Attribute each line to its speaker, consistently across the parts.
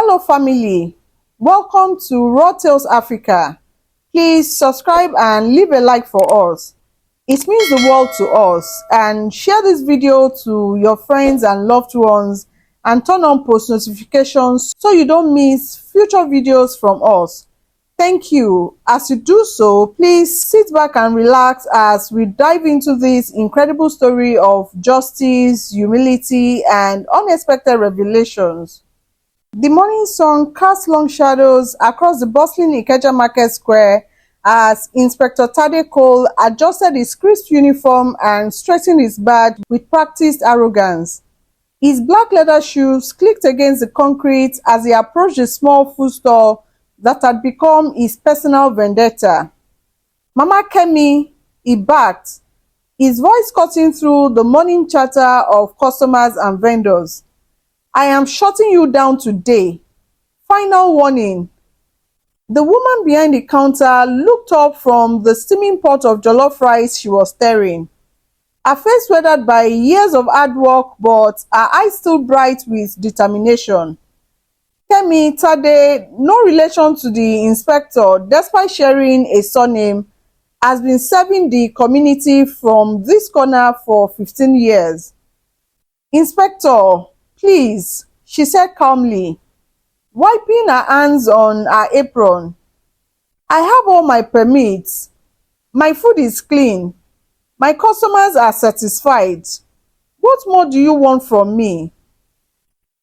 Speaker 1: Hello family, welcome to Raw Tales Africa. Please subscribe and leave a like for us. It means the world to us, and share this video to your friends and loved ones and turn on post notifications so you don't miss future videos from us. Thank you. As you do so, please sit back and relax as we dive into this incredible story of justice, humility, and unexpected revelations. The morning sun cast long shadows across the bustling Ikeja market square as Inspector Tade Cole adjusted his crisp uniform and straightened his badge with practiced arrogance. His black leather shoes clicked against the concrete as he approached the small food stall that had become his personal vendetta. "Mama Kemi," he barked, his voice cutting through the morning chatter of customers and vendors. "I am shutting you down today. Final warning." The woman behind the counter looked up from the steaming pot of jollof rice she was stirring. Her face weathered by years of hard work, but her eyes still bright with determination. Kemi Tade, no relation to the inspector despite sharing a surname, has been serving the community from this corner for 15 years. "Inspector, please," she said calmly, wiping her hands on her apron. "I have all my permits. My food is clean. My customers are satisfied. What more do you want from me?"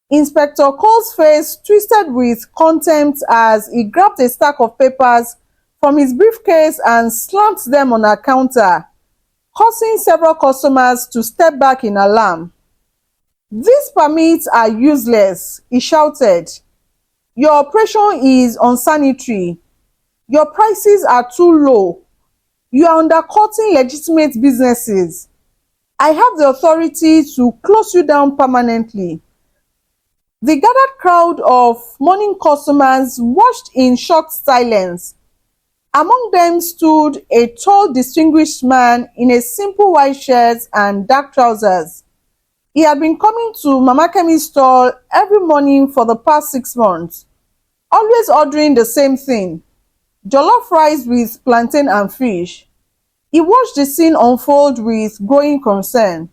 Speaker 1: Inspector Cole's face twisted with contempt as he grabbed a stack of papers from his briefcase and slammed them on her counter, causing several customers to step back in alarm. "These permits are useless," he shouted. "Your operation is unsanitary. Your prices are too low. You are undercutting legitimate businesses. I have the authority to close you down permanently." The gathered crowd of morning customers watched in shocked silence. Among them stood a tall, distinguished man in a simple white shirt and dark trousers. He had been coming to Mama Kemi's stall every morning for the past 6 months, always ordering the same thing: jollof rice with plantain and fish. He watched the scene unfold with growing concern,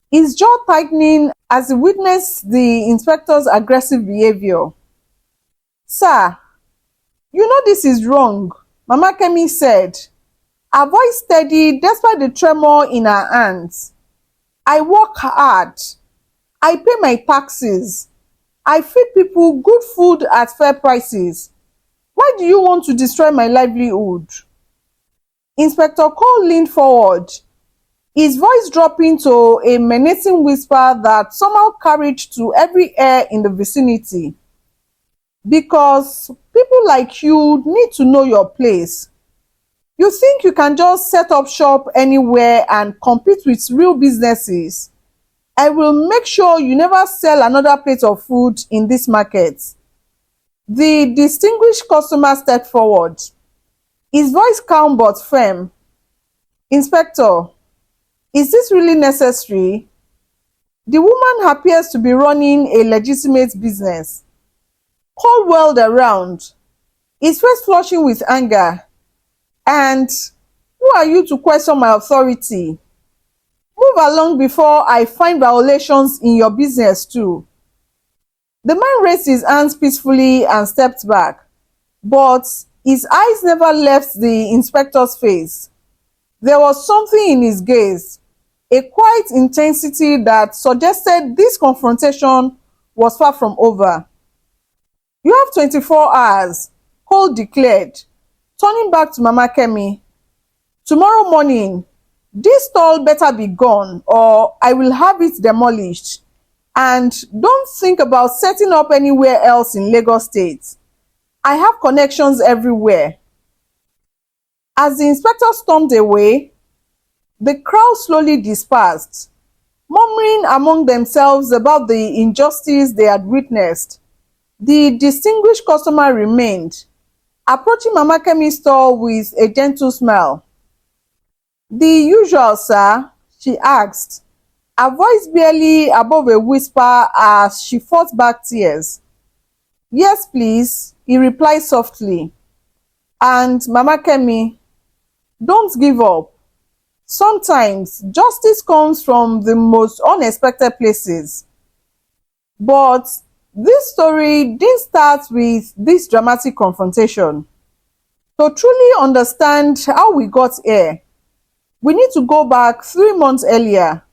Speaker 1: his jaw tightening as he witnessed the inspector's aggressive behavior. "Sir, you know this is wrong," Mama Kemi said, her voice steady despite the tremor in her hands. "I work hard. I pay my taxes. I feed people good food at fair prices. Why do you want to destroy my livelihood?" Inspector Cole leaned forward, his voice dropping to a menacing whisper that somehow carried to every ear in the vicinity. "Because people like you need to know your place. You think you can just set up shop anywhere and compete with real businesses? I will make sure you never sell another plate of food in this market." The distinguished customer stepped forward, his voice calm but firm. "Inspector, is this really necessary? The woman appears to be running a legitimate business." Cole whirled around, his face flushing with anger. "And who are you to question my authority? Move along before I find violations in your business too." The man raised his hands peacefully and stepped back, but his eyes never left the inspector's face. There was something in his gaze, a quiet intensity that suggested this confrontation was far from over. "You have 24 hours, Cole declared, turning back to Mama Kemi. "Tomorrow morning, this stall better be gone or I will have it demolished. And don't think about setting up anywhere else in Lagos State. I have connections everywhere." As the inspector stormed away, the crowd slowly dispersed, murmuring among themselves about the injustice they had witnessed. The distinguished customer remained, approaching Mama Kemi's stall with a gentle smile. "The usual, sir?" she asked, her voice barely above a whisper as she fought back tears. Yes, please, he replied softly. And Mama Kemi, don't give up. Sometimes justice comes from the most unexpected places. But this story didn't start with this dramatic confrontation. To truly understand how we got here, we need to go back 3 months earlier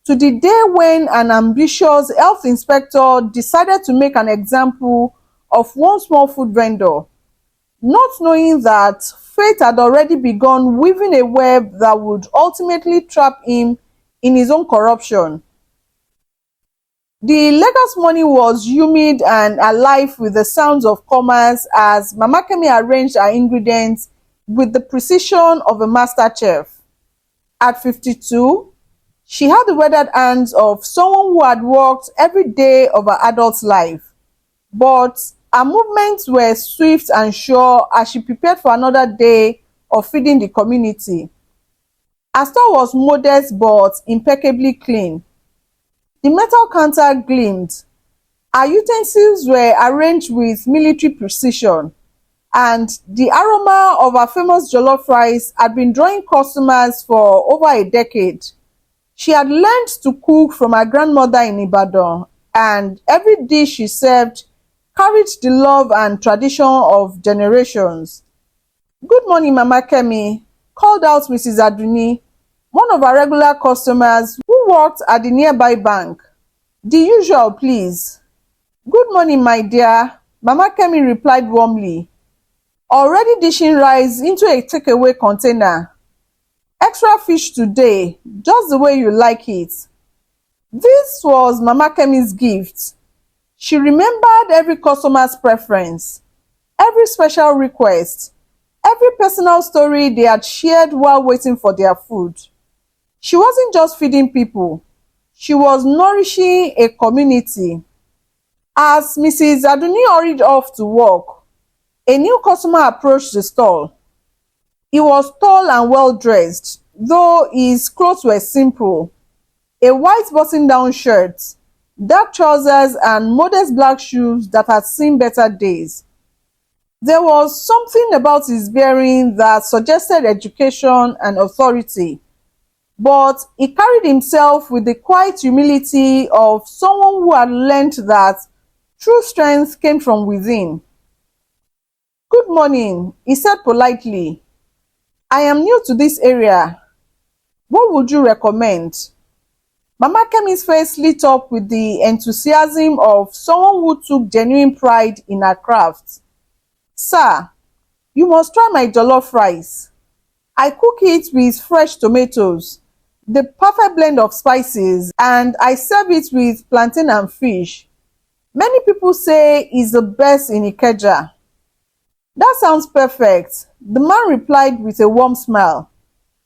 Speaker 1: to the day when an ambitious health inspector decided to make an example of one small food vendor, not knowing that fate had already begun weaving a web that would ultimately trap him in his own corruption. The Lagos morning was humid and alive with the sounds of commerce as Mama Kemi arranged her ingredients with the precision of a master chef. At 52, she had the weathered hands of someone who had worked every day of her adult life, but her movements were swift and sure as she prepared for another day of feeding the community. Her store was modest but impeccably clean. The metal counter gleamed. Her utensils were arranged with military precision, and the aroma of her famous jollof rice had been drawing customers for over a decade. She had learned to cook from her grandmother in Ibadan, and every dish she served carried the love and tradition of generations. "Good morning, Mama Kemi," called out Mrs. Aduni, one of our regular customers who worked at the nearby bank. "The usual, please." "Good morning, my dear," Mama Kemi replied warmly, already dishing rice into a takeaway container. "Extra fish today, just the way you like it." This was Mama Kemi's gift. She remembered every customer's preference, every special request, every personal story they had shared while waiting for their food. She wasn't just feeding people, she was nourishing a community. As Mrs. Aduni hurried off to work, a new customer approached the stall. He was tall and well dressed, though his clothes were simple. A white button-down shirt, dark trousers, and modest black shoes that had seen better days. There was something about his bearing that suggested education and authority, but he carried himself with the quiet humility of someone who had learned that true strength came from within. "Good morning," he said politely. "I am new to this area. What would you recommend?" Mama Kemi's face lit up with the enthusiasm of someone who took genuine pride in her craft. "Sir, you must try my jollof rice. I cook it with fresh tomatoes, the perfect blend of spices, and I serve it with plantain and fish. Many people say it's the best in Ikeja." "That sounds perfect," the man replied with a warm smile.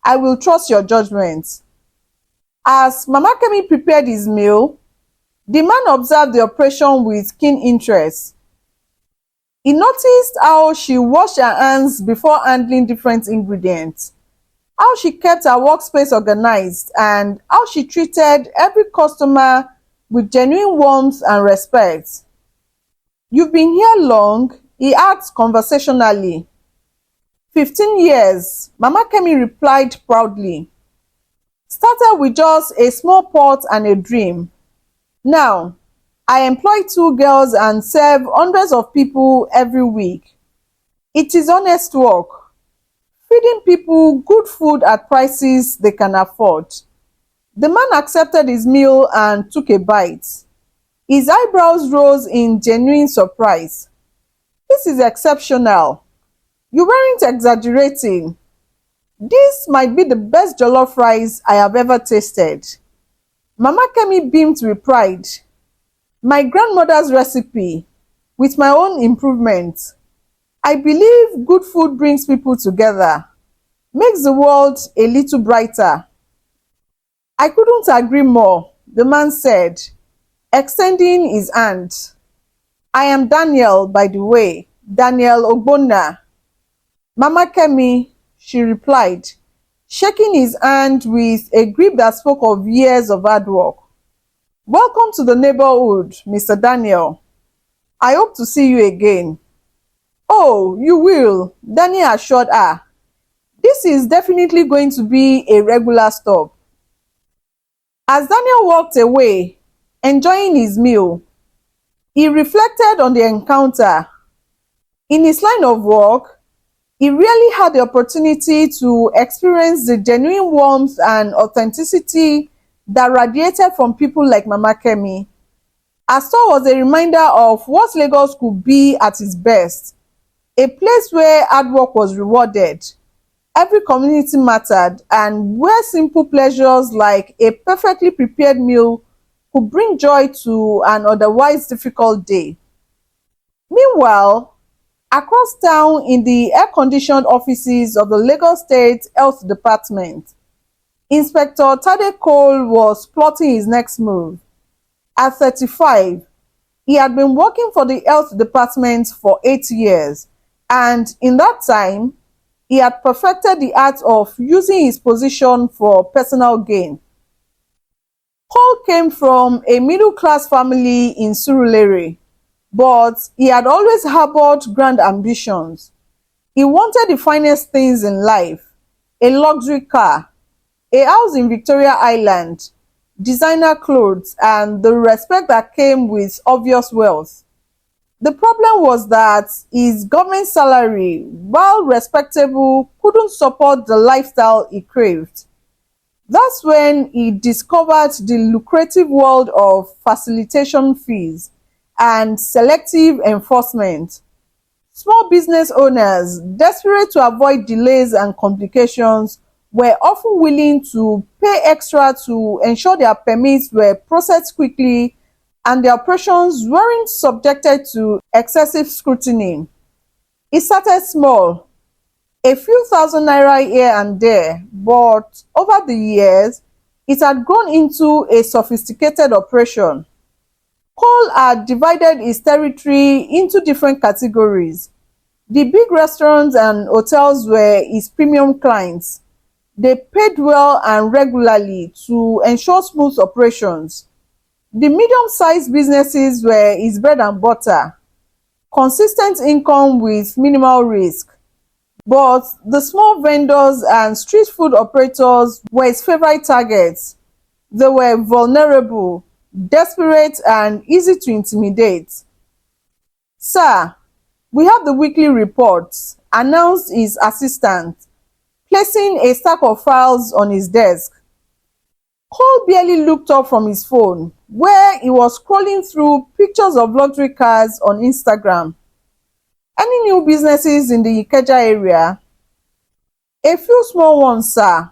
Speaker 1: "I will trust your judgment." As Mama Kemi prepared his meal, the man observed the operation with keen interest. He noticed how she washed her hands before handling different ingredients, how she kept her workspace organized, and how she treated every customer with genuine warmth and respect. "You've been here long?" he asked conversationally. 15 years, Mama Kemi replied proudly. "Started with just a small pot and a dream. Now, I employ 2 girls and serve hundreds of people every week. It is honest work, feeding people good food at prices they can afford." The man accepted his meal and took a bite. His eyebrows rose in genuine surprise. "This is exceptional. You weren't exaggerating. This might be the best jollof rice I have ever tasted." Mama Kemi beamed with pride. "My grandmother's recipe, with my own improvements. I believe good food brings people together, makes the world a little brighter." "I couldn't agree more," the man said, extending his hand. "I am Daniel, by the way, Daniel Ogbonna." "Mama Kemi," she replied, shaking his hand with a grip that spoke of years of hard work. "Welcome to the neighborhood, Mr. Daniel." I hope to see you again. Oh, you will, Daniel assured her. This is definitely going to be a regular stop. As Daniel walked away, enjoying his meal, he reflected on the encounter. In his line of work, he really had the opportunity to experience the genuine warmth and authenticity that radiated from people like Mama Kemi. Her store was a reminder of what Lagos could be at its best, a place where hard work was rewarded, every community mattered, and where simple pleasures like a perfectly prepared meal could bring joy to an otherwise difficult day. Meanwhile, across town in the air-conditioned offices of the Lagos State Health Department, Inspector Tade Cole was plotting his next move. At 35, he had been working for the health department for 8 years, and in that time, he had perfected the art of using his position for personal gain. Cole came from a middle-class family in Surulere, but he had always harbored grand ambitions. He wanted the finest things in life: a luxury car, a house in Victoria Island, designer clothes, and the respect that came with obvious wealth. The problem was that his government salary, while respectable, couldn't support the lifestyle he craved. That's when he discovered the lucrative world of facilitation fees and selective enforcement. Small business owners, desperate to avoid delays and complications, were often willing to pay extra to ensure their permits were processed quickly and their operations weren't subjected to excessive scrutiny. It started small, a few thousand naira here and there, but over the years, it had grown into a sophisticated operation. Cole had divided his territory into different categories. The big restaurants and hotels were his premium clients. They paid well and regularly to ensure smooth operations. The medium-sized businesses were his bread and butter, consistent income with minimal risk. But the small vendors and street food operators were his favorite targets. They were vulnerable, desperate, and easy to intimidate. "Sir, we have the weekly reports," announced his assistant, placing a stack of files on his desk. Cole barely looked up from his phone, where he was scrolling through pictures of luxury cars on Instagram. "Any new businesses in the Ikeja area?" "A few small ones, sir.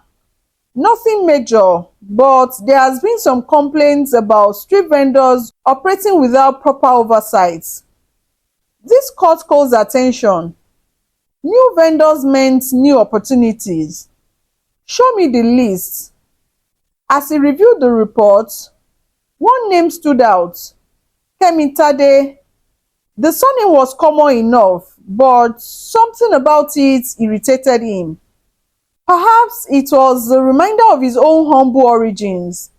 Speaker 1: Nothing major, but there has been some complaints about street vendors operating without proper oversight." This caught Cole's attention. New vendors meant new opportunities. "Show me the list." As he reviewed the report, one name stood out: Kemi Tade. The surname was common enough, but something about it irritated him. Perhaps it was a reminder of his own humble origins.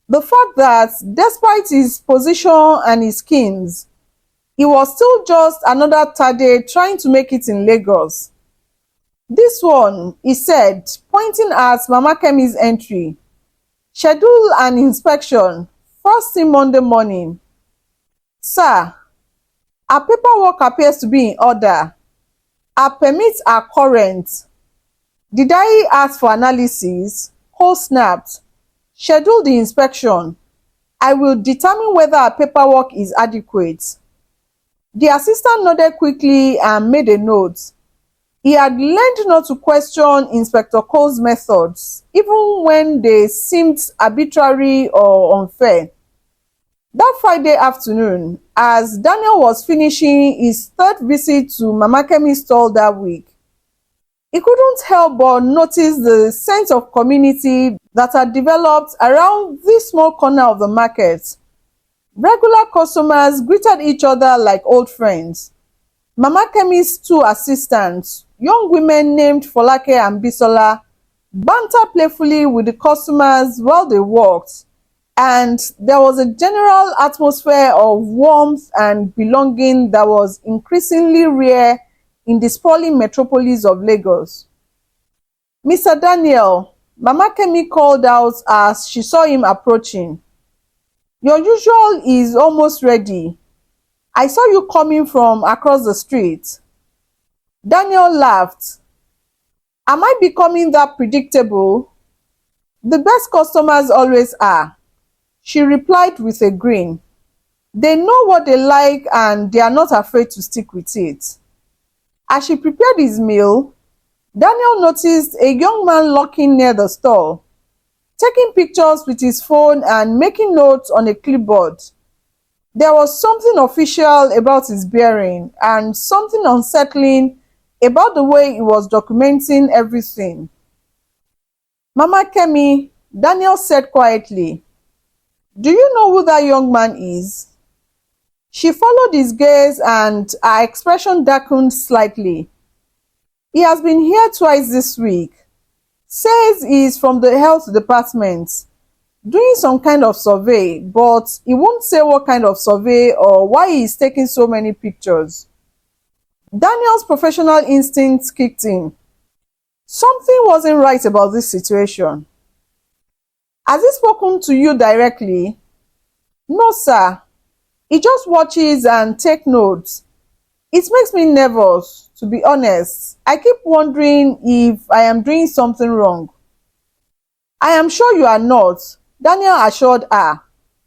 Speaker 1: The fact that, despite his position and his skins, he was still just another Tade trying to make it in Lagos. "This one," he said, pointing at Mama Kemi's entry. "Schedule an inspection, first thing Monday morning." "Sir, our paperwork appears to be in order. Our permits are current." "Did I ask for analysis?" Cole snapped. "Schedule the inspection. I will determine whether our paperwork is adequate." The assistant nodded quickly and made a note. He had learned not to question Inspector Cole's methods, even when they seemed arbitrary or unfair. That Friday afternoon, as Daniel was finishing his third visit to Mama Kemi's stall that week, he couldn't help but notice the sense of community that had developed around this small corner of the market. Regular customers greeted each other like old friends. Mama Kemi's two assistants, young women named Folake and Bisola, bantered playfully with the customers while they worked, and there was a general atmosphere of warmth and belonging that was increasingly rare in the sprawling metropolis of Lagos. "Mr. Daniel," Mama Kemi called out as she saw him approaching, "your usual is almost ready. I saw you coming from across the street." Daniel laughed. "Am I becoming that predictable?" "The best customers always are," she replied with a grin. "They know what they like and they are not afraid to stick with it." As she prepared his meal, Daniel noticed a young man lurking near the stall, taking pictures with his phone and making notes on a clipboard. There was something official about his bearing and something unsettling about the way he was documenting everything. "Mama Kemi," Daniel said quietly, "do you know who that young man is?" She followed his gaze and her expression darkened slightly. "He has been here twice this week. Says he's from the health department, doing some kind of survey, but he won't say what kind of survey or why he's taking so many pictures." Daniel's professional instincts kicked in. Something wasn't right about this situation. "Has he spoken to you directly?" "No, sir. He just watches and takes notes. It makes me nervous, to be honest. I keep wondering if I am doing something wrong." "I am sure you are not," Daniel assured her,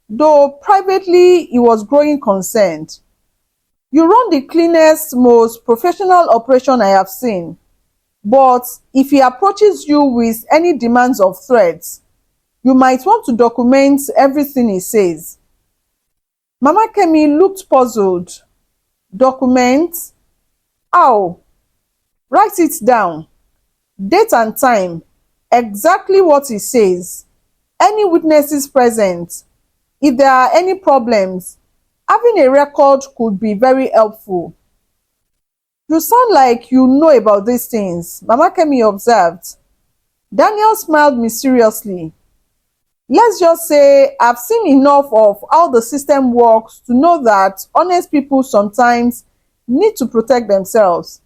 Speaker 1: though privately he was growing concerned. "You run the cleanest, most professional operation I have seen. But if he approaches you with any demands or threats, you might want to document everything he says." Mama Kemi looked puzzled. "Document? How?" "Write it down. Date and time. Exactly what he says. Any witnesses present. If there are any problems, having a record could be very helpful." "You sound like you know about these things," Mama Kemi observed. Daniel smiled mysteriously. "Let's just say I've seen enough of how the system works to know that honest people sometimes need to protect themselves."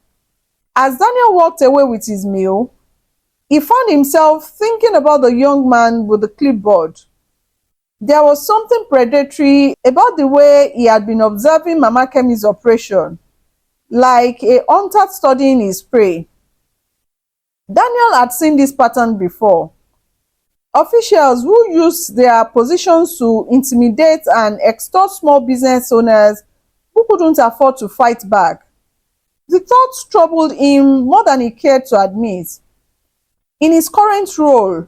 Speaker 1: As Daniel walked away with his meal, he found himself thinking about the young man with the clipboard. There was something predatory about the way he had been observing Mama Kemi's operation, like a hunter studying his prey. Daniel had seen this pattern before. Officials who used their positions to intimidate and extort small business owners who couldn't afford to fight back. The thought troubled him more than he cared to admit. In his current role,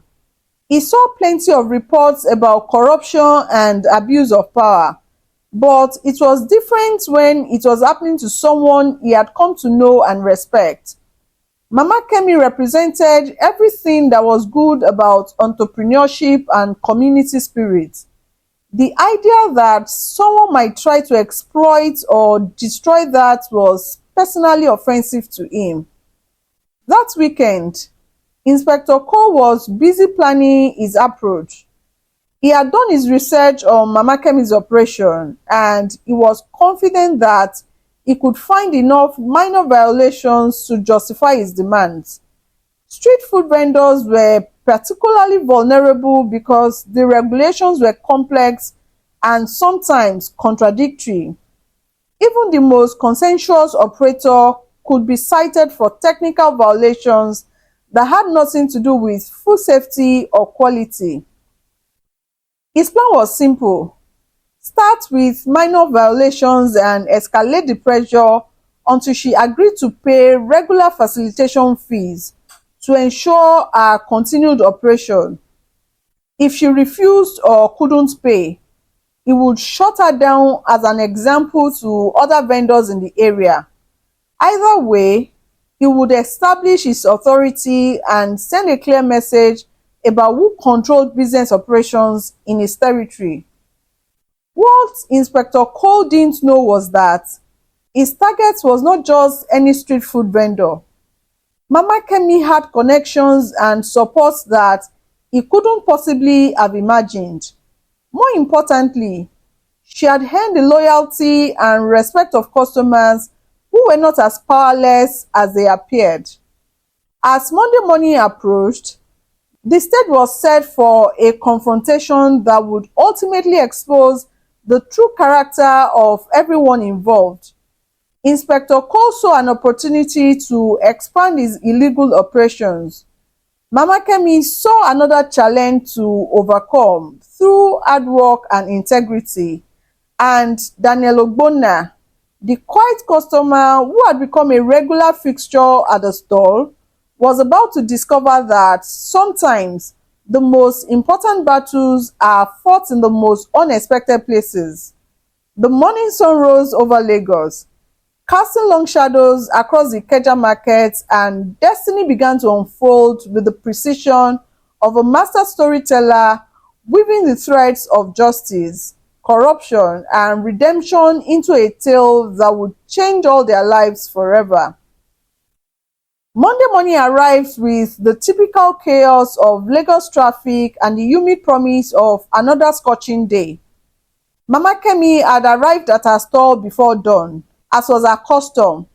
Speaker 1: he saw plenty of reports about corruption and abuse of power, but it was different when it was happening to someone he had come to know and respect. Mama Kemi represented everything that was good about entrepreneurship and community spirit. The idea that someone might try to exploit or destroy that was personally offensive to him. That weekend, Inspector Cole was busy planning his approach. He had done his research on Mama Kemi's operation and he was confident that he could find enough minor violations to justify his demands. Street food vendors were particularly vulnerable because the regulations were complex and sometimes contradictory. Even the most conscientious operator could be cited for technical violations that had nothing to do with food safety or quality. His plan was simple: start with minor violations and escalate the pressure until she agreed to pay regular facilitation fees to ensure her continued operation. If she refused or couldn't pay, he would shut her down as an example to other vendors in the area. Either way, he would establish his authority and send a clear message about who controlled business operations in his territory. What Inspector Cole didn't know was that his target was not just any street food vendor. Mama Kemi had connections and support that he couldn't possibly have imagined. More importantly, she had earned the loyalty and respect of customers who were not as powerless as they appeared. As Monday morning approached, the stage was set for a confrontation that would ultimately expose the true character of everyone involved. Inspector Cole saw an opportunity to expand his illegal operations. Mama Kemi saw another challenge to overcome through hard work and integrity. And Daniel Ogbonna, the quiet customer who had become a regular fixture at the stall, was about to discover that sometimes the most important battles are fought in the most unexpected places. The morning sun rose over Lagos, casting long shadows across the Ikeja market, and destiny began to unfold with the precision of a master storyteller, weaving the threads of justice, corruption, and redemption into a tale that would change all their lives forever. Monday morning arrived with the typical chaos of Lagos traffic and the humid promise of another scorching day. Mama Kemi had arrived at her stall before dawn, as was her custom,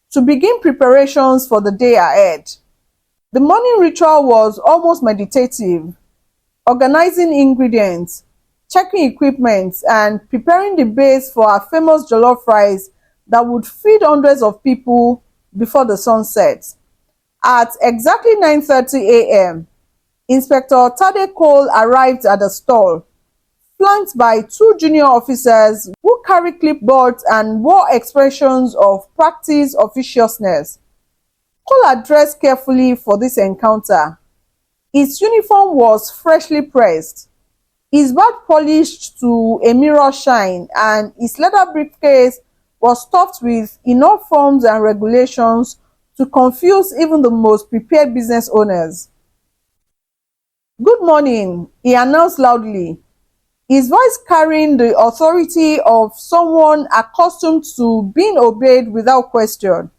Speaker 1: to begin preparations for the day ahead. The morning ritual was almost meditative, organizing ingredients, checking equipment, and preparing the base for her famous jollof rice that would feed hundreds of people before the sun sets. At exactly 9:30 a.m., Inspector Tade Cole arrived at the stall, flanked by two junior officers who carried clipboards and wore expressions of practiced officiousness. Cole had dressed carefully for this encounter. His uniform was freshly pressed, his badge polished to a mirror shine, and his leather briefcase was stuffed with enough forms and regulations to confuse even the most prepared business owners. "Good morning," he announced loudly, his voice carrying the authority of someone accustomed to being obeyed without question.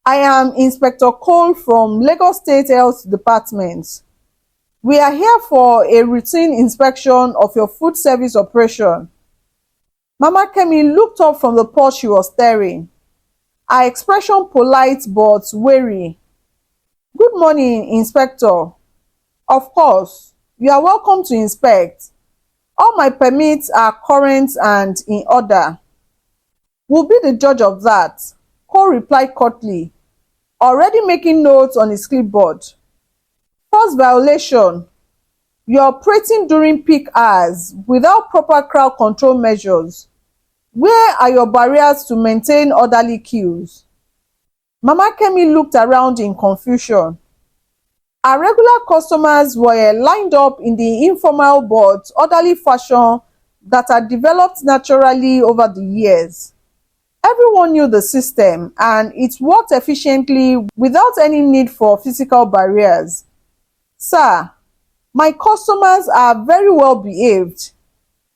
Speaker 1: "I am Inspector Cole from Lagos State Health Department. We are here for a routine inspection of your food service operation." Mama Kemi looked up from the pot she was stirring, her expression polite but wary. "Good morning, Inspector. Of course, you are welcome to inspect. All my permits are current and in order." "We'll be the judge of that," Cole replied curtly, already making notes on his clipboard. "First violation: you're operating during peak hours without proper crowd control measures. Where are your barriers to maintain orderly queues?" Mama Kemi looked around in confusion. Her regular customers were lined up in the informal but orderly fashion that had developed naturally over the years. Everyone knew the system, and it worked efficiently without any need for physical barriers. "Sir, my customers are very well behaved.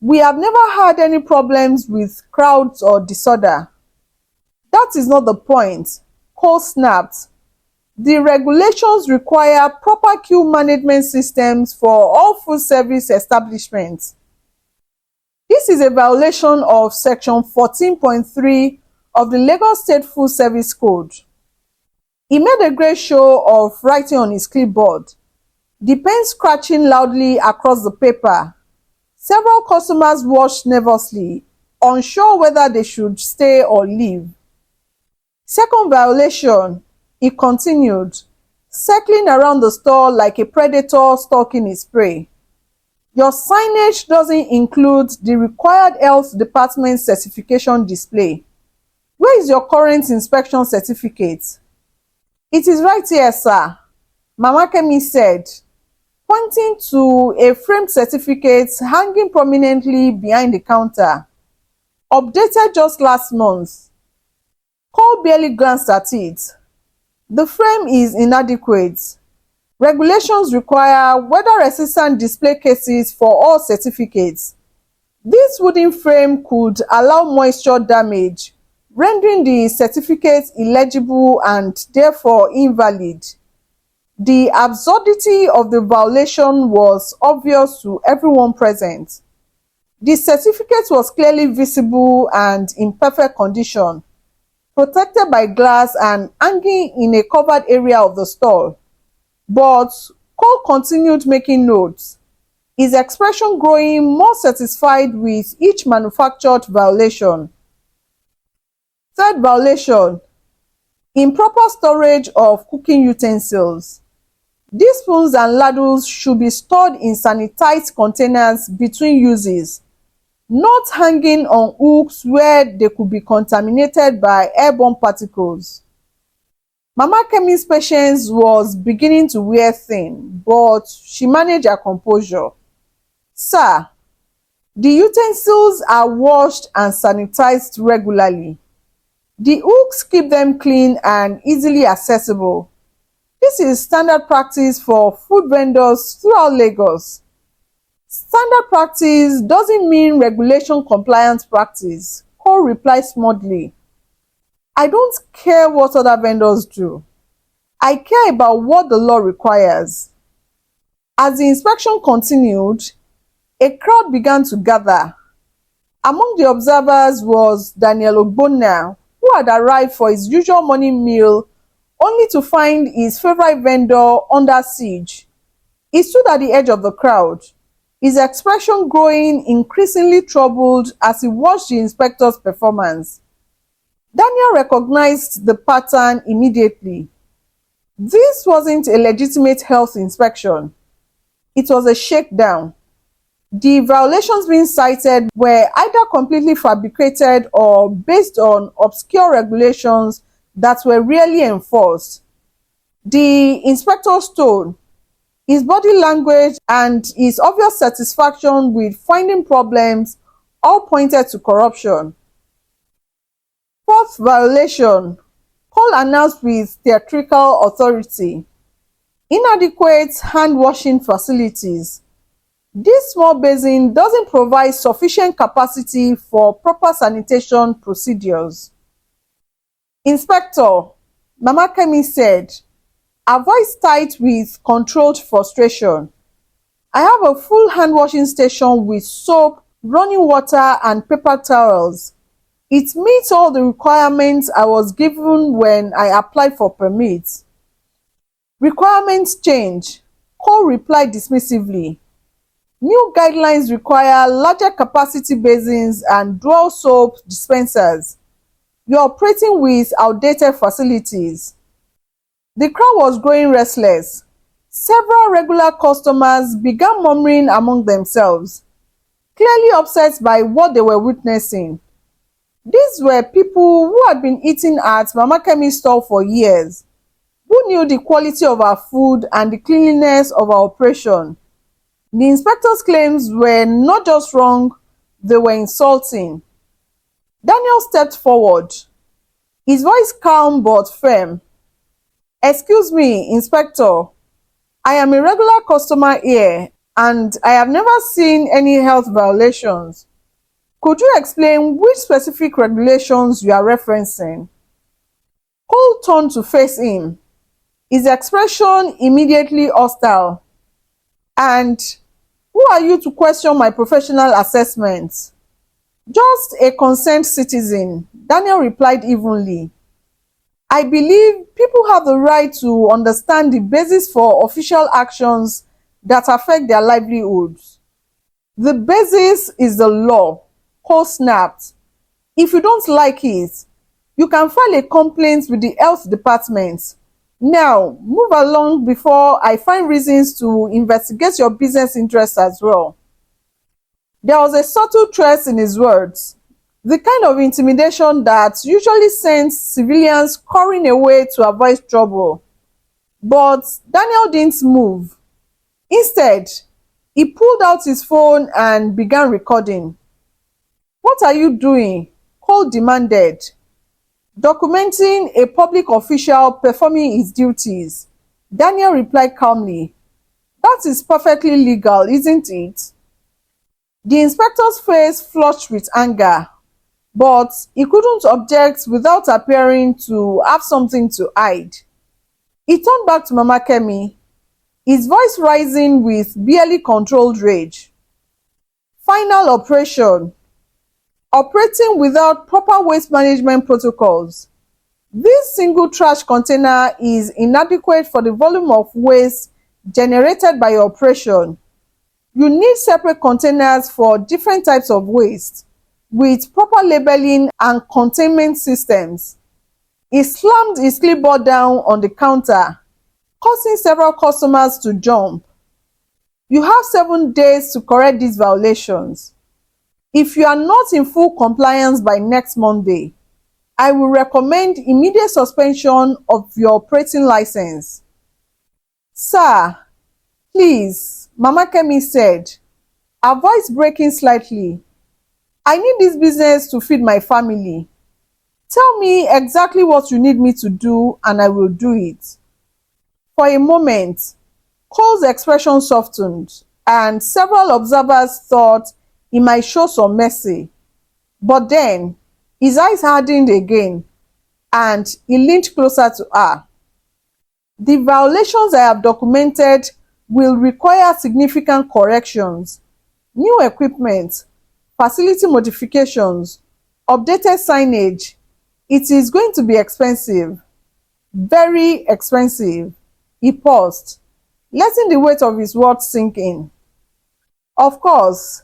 Speaker 1: We have never had any problems with crowds or disorder." "That is not the point," Cole snapped. "The regulations require proper queue management systems for all food service establishments. This is a violation of Section 14.3 of the Lagos State Food Service Code." He made a great show of writing on his clipboard, the pen scratching loudly across the paper. Several customers watched nervously, unsure whether they should stay or leave. "Second violation," he continued, circling around the store like a predator stalking his prey. "Your signage doesn't include the required health department certification display. Where is your current inspection certificate?" "It is right here, sir," Mama Kemi said, pointing to a framed certificate hanging prominently behind the counter. "Updated just last month." Cole barely glanced at it. "The frame is inadequate. Regulations require weather-resistant display cases for all certificates. This wooden frame could allow moisture damage, rendering the certificate illegible and therefore invalid." The absurdity of the violation was obvious to everyone present. The certificate was clearly visible and in perfect condition, protected by glass and hanging in a covered area of the store. But Cole continued making notes, his expression growing more satisfied with each manufactured violation. Third violation: improper storage of cooking utensils. These spoons and ladles should be stored in sanitized containers between uses, not hanging on hooks where they could be contaminated by airborne particles. Mama Kemi's patience was beginning to wear thin, but she managed her composure. Sir, the utensils are washed and sanitized regularly. The hooks keep them clean and easily accessible. This is standard practice for food vendors throughout Lagos. Standard practice doesn't mean regulation compliant practice, Cole replied smoothly. I don't care what other vendors do. I care about what the law requires. As the inspection continued, a crowd began to gather. Among the observers was Daniel Ogbonna, who had arrived for his usual morning meal only to find his favorite vendor under siege. He stood at the edge of the crowd, his expression growing increasingly troubled as he watched the inspector's performance. Daniel recognized the pattern immediately. This wasn't a legitimate health inspection. It was a shakedown. The violations being cited were either completely fabricated or based on obscure regulations that were rarely enforced. The inspector's tone, his body language, and his obvious satisfaction with finding problems all pointed to corruption. Fourth violation: Cole announced with theatrical authority. Inadequate hand washing facilities. This small basin doesn't provide sufficient capacity for proper sanitation procedures. Inspector, Mama Kemi said, her voice tight with controlled frustration. I have a full hand washing station with soap, running water, and paper towels. It meets all the requirements I was given when I applied for permits. Requirements change, Cole replied dismissively. New guidelines require larger capacity basins and dual soap dispensers. You're operating with outdated facilities. The crowd was growing restless. Several regular customers began murmuring among themselves, clearly upset by what they were witnessing. These were people who had been eating at Mama Kemi's store for years, who knew the quality of our food and the cleanliness of our operation. The inspector's claims were not just wrong, they were insulting. Daniel stepped forward, his voice calm but firm. Excuse me, Inspector. I am a regular customer here and I have never seen any health violations. Could you explain which specific regulations you are referencing? Cole turned to face him, his expression immediately hostile. And who are you to question my professional assessment? Just a concerned citizen, Daniel replied evenly. I believe people have the right to understand the basis for official actions that affect their livelihoods. The basis is the law, Cole snapped. If you don't like it, you can file a complaint with the health department. Now, move along before I find reasons to investigate your business interests as well. There was a subtle threat in his words, the kind of intimidation that usually sends civilians scurrying away to avoid trouble. But Daniel didn't move. Instead, he pulled out his phone and began recording. What are you doing? Cole demanded. Documenting a public official performing his duties, Daniel replied calmly. That is perfectly legal, isn't it? The inspector's face flushed with anger, but he couldn't object without appearing to have something to hide. He turned back to Mama Kemi, his voice rising with barely controlled rage. Final operation. Operating without proper waste management protocols. This single trash container is inadequate for the volume of waste generated by your operation. You need separate containers for different types of waste with proper labeling and containment systems. He slammed his clipboard down on the counter, causing several customers to jump. You have 7 days to correct these violations. If you are not in full compliance by next Monday, I will recommend immediate suspension of your operating license. Sir, please, Mama Kemi said, her voice breaking slightly. I need this business to feed my family. Tell me exactly what you need me to do and I will do it. For a moment, Cole's expression softened and several observers thought he might show some mercy. But then, his eyes hardened again and he leaned closer to her. The violations I have documented will require significant corrections, new equipment, facility modifications, updated signage. It is going to be expensive, very expensive. He paused, letting the weight of his words sink in. Of course,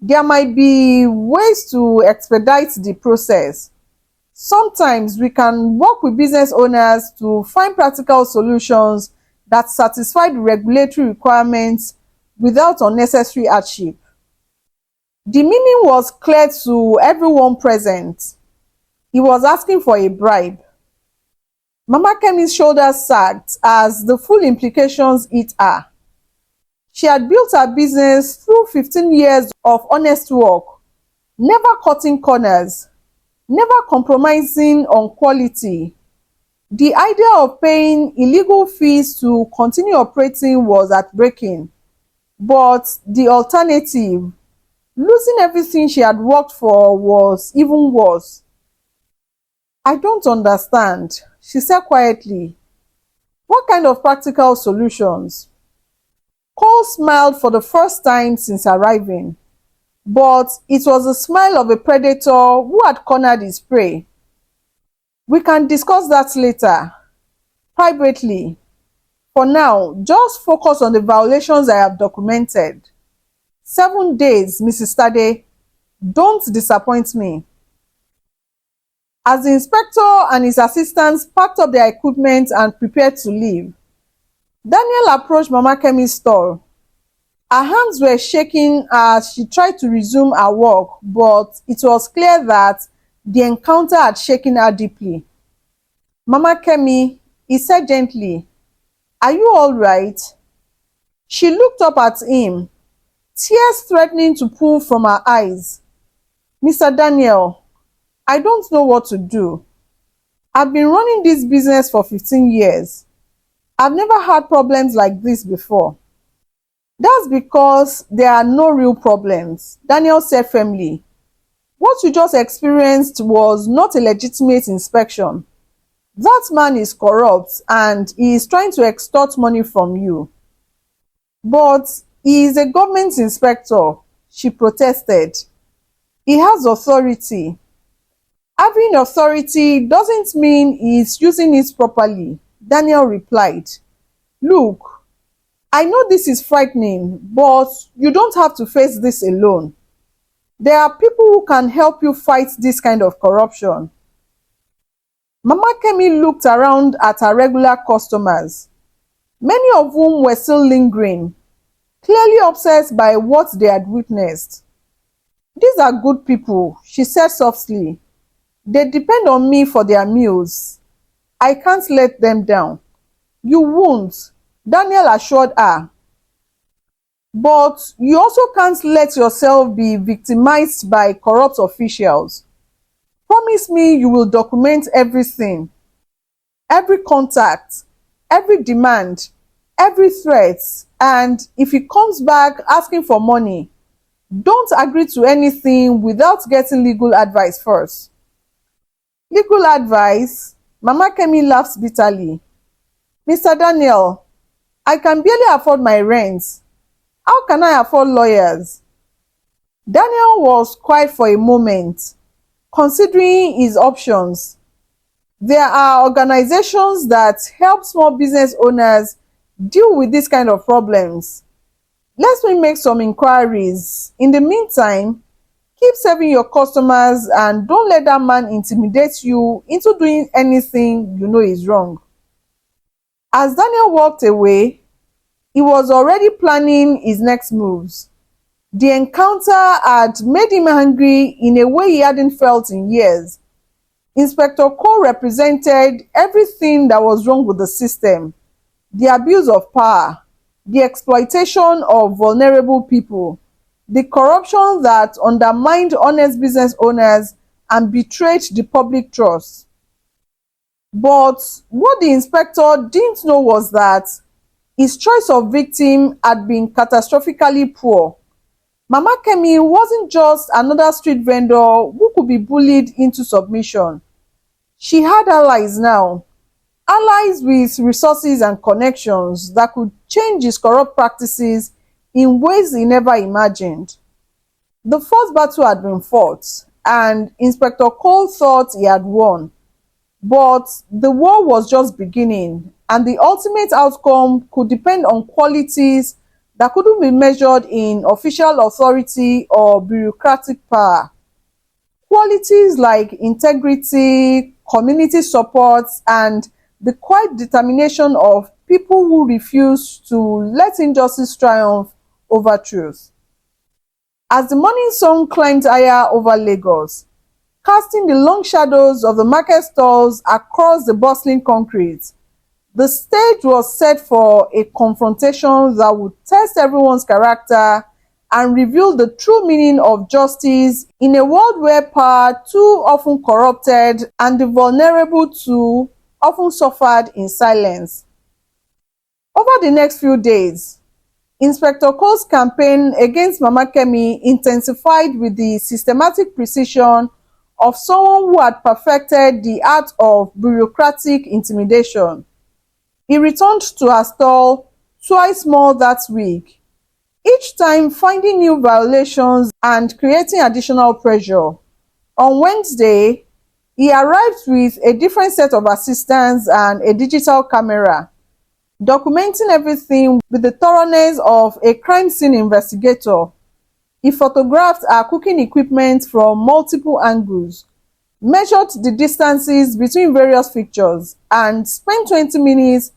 Speaker 1: there might be ways to expedite the process. Sometimes we can work with business owners to find practical solutions that satisfy the regulatory requirements without unnecessary hardship. The meaning was clear to everyone present. He was asking for a bribe. Mama Kemi's shoulders sagged as the full implications hit her. She had built her business through 15 years of honest work, never cutting corners, never compromising on quality. The idea of paying illegal fees to continue operating was heartbreaking, but the alternative, losing everything she had worked for, was even worse. I don't understand, she said quietly. What kind of practical solutions? Cole smiled for the first time since arriving, but it was the smile of a predator who had cornered his prey. We can discuss that later, privately. For now, just focus on the violations I have documented. 7 days, Mrs. Tade. Don't disappoint me. As the inspector and his assistants packed up their equipment and prepared to leave, Daniel approached Mama Kemi's stall. Her hands were shaking as she tried to resume her work, but it was clear that the encounter had shaken her deeply. Mama Kemi, he said gently, are you all right? She looked up at him, tears threatening to pool from her eyes. Mr. Daniel, I don't know what to do. I've been running this business for 15 years. I've never had problems like this before. That's because there are no real problems, Daniel said firmly. What you just experienced was not a legitimate inspection. That man is corrupt and he is trying to extort money from you. But he is a government inspector, she protested. He has authority. Having authority doesn't mean he is using it properly, Daniel replied. Look, I know this is frightening, but you don't have to face this alone. There are people who can help you fight this kind of corruption. Mama Kemi looked around at her regular customers, many of whom were still lingering, clearly obsessed by what they had witnessed. These are good people, she said softly. They depend on me for their meals. I can't let them down. You won't, Daniel assured her. But you also can't let yourself be victimized by corrupt officials. Promise me you will document everything. Every contact, every demand, every threat, and if he comes back asking for money, don't agree to anything without getting legal advice first. Legal advice? Mama Kemi laughs bitterly. Mr. Daniel, I can barely afford my rent. How can I afford lawyers? Daniel was quiet for a moment, considering his options. There are organizations that help small business owners deal with this kind of problems. Let me make some inquiries. In the meantime, keep serving your customers and don't let that man intimidate you into doing anything you know is wrong. As Daniel walked away, he was already planning his next moves. The encounter had made him angry in a way he hadn't felt in years. Inspector Cole represented everything that was wrong with the system: the abuse of power, the exploitation of vulnerable people, the corruption that undermined honest business owners and betrayed the public trust. But what the inspector didn't know was that his choice of victim had been catastrophically poor. Mama Kemi wasn't just another street vendor who could be bullied into submission. She had allies now, allies with resources and connections that could change his corrupt practices in ways he never imagined. The first battle had been fought, and Inspector Cole thought he had won. But the war was just beginning, and the ultimate outcome could depend on qualities that couldn't be measured in official authority or bureaucratic power. Qualities like integrity, community support, and the quiet determination of people who refuse to let injustice triumph over truth. As the morning sun climbed higher over Lagos, casting the long shadows of the market stalls across the bustling concrete, the stage was set for a confrontation that would test everyone's character and reveal the true meaning of justice in a world where power too often corrupted and the vulnerable too often suffered in silence. Over the next few days, Inspector Cole's campaign against Mama Kemi intensified with the systematic precision of someone who had perfected the art of bureaucratic intimidation. He returned to her stall twice more that week, each time finding new violations and creating additional pressure. On Wednesday, he arrived with a different set of assistants and a digital camera, documenting everything with the thoroughness of a crime scene investigator. He photographed her cooking equipment from multiple angles, measured the distances between various fixtures, and spent 20 minutes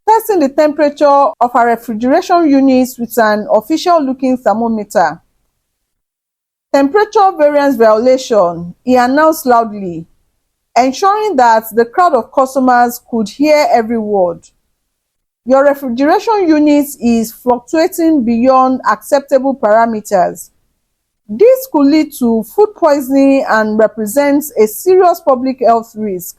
Speaker 1: testing the temperature of her refrigeration units with an official-looking thermometer. Temperature variance violation, he announced loudly, ensuring that the crowd of customers could hear every word. Your refrigeration unit is fluctuating beyond acceptable parameters. This could lead to food poisoning and represents a serious public health risk.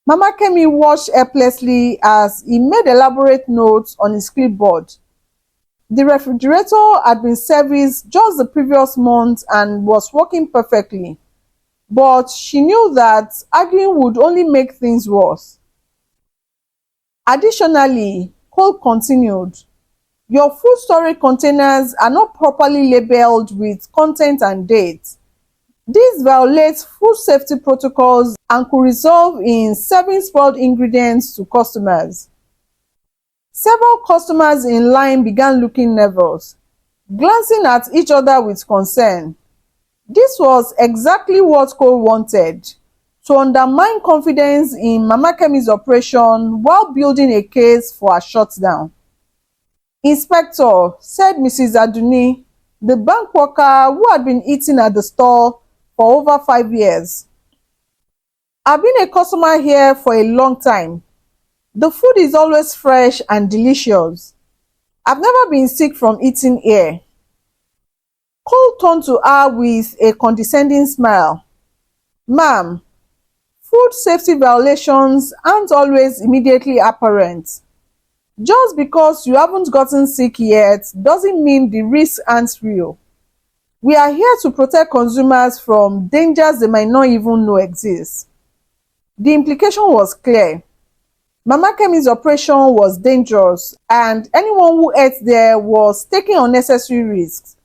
Speaker 1: Mama Kemi watched helplessly as he made elaborate notes on his clipboard. The refrigerator had been serviced just the previous month and was working perfectly, but she knew that arguing would only make things worse. Additionally, Cole continued, your food storage containers are not properly labeled with content and date. This violates food safety protocols and could result in serving spoiled ingredients to customers. Several customers in line began looking nervous, glancing at each other with concern. This was exactly what Cole wanted: to undermine confidence in Mama Kemi's operation while building a case for a shutdown. Inspector, said Mrs. Aduni, the bank worker who had been eating at the store for over 5 years. I've been a customer here for a long time. The food is always fresh and delicious. I've never been sick from eating here. Cole turned to her with a condescending smile. Ma'am, food safety violations aren't always immediately apparent. Just because you haven't gotten sick yet doesn't mean the risks aren't real. We are here to protect consumers from dangers they might not even know exist. The implication was clear. Mama Kemi's operation was dangerous, and anyone who ate there was taking unnecessary risks.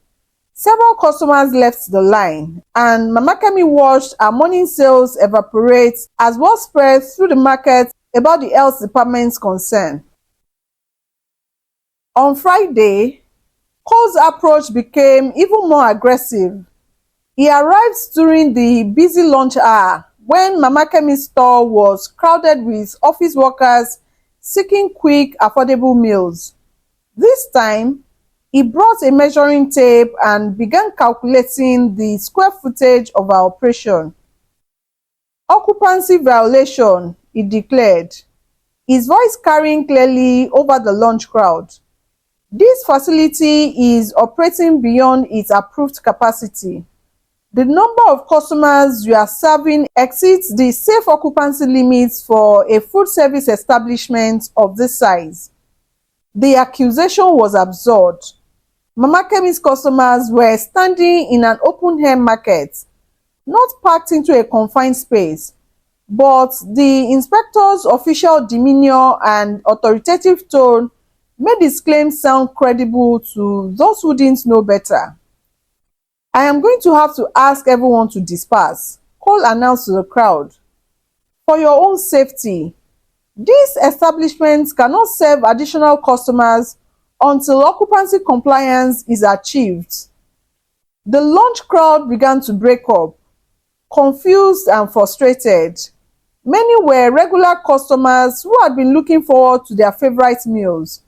Speaker 1: Several customers left the line, and Mama Kemi watched her morning sales evaporate as word spread through the market about the health department's concern. On Friday, Cole's approach became even more aggressive. He arrived during the busy lunch hour when Mama Kemi's store was crowded with office workers seeking quick, affordable meals. This time, he brought a measuring tape and began calculating the square footage of our operation. Occupancy violation, he declared, his voice carrying clearly over the lunch crowd. This facility is operating beyond its approved capacity. The number of customers you are serving exceeds the safe occupancy limits for a food service establishment of this size. The accusation was absurd. Mama Kemi's customers were standing in an open-air market, not packed into a confined space, but the inspector's official demeanor and authoritative tone made his claims sound credible to those who didn't know better. I am going to have to ask everyone to disperse, Cole announced to the crowd. For your own safety, these establishments cannot serve additional customers until occupancy compliance is achieved. The lunch crowd began to break up, confused and frustrated. Many were regular customers who had been looking forward to their favorite meals,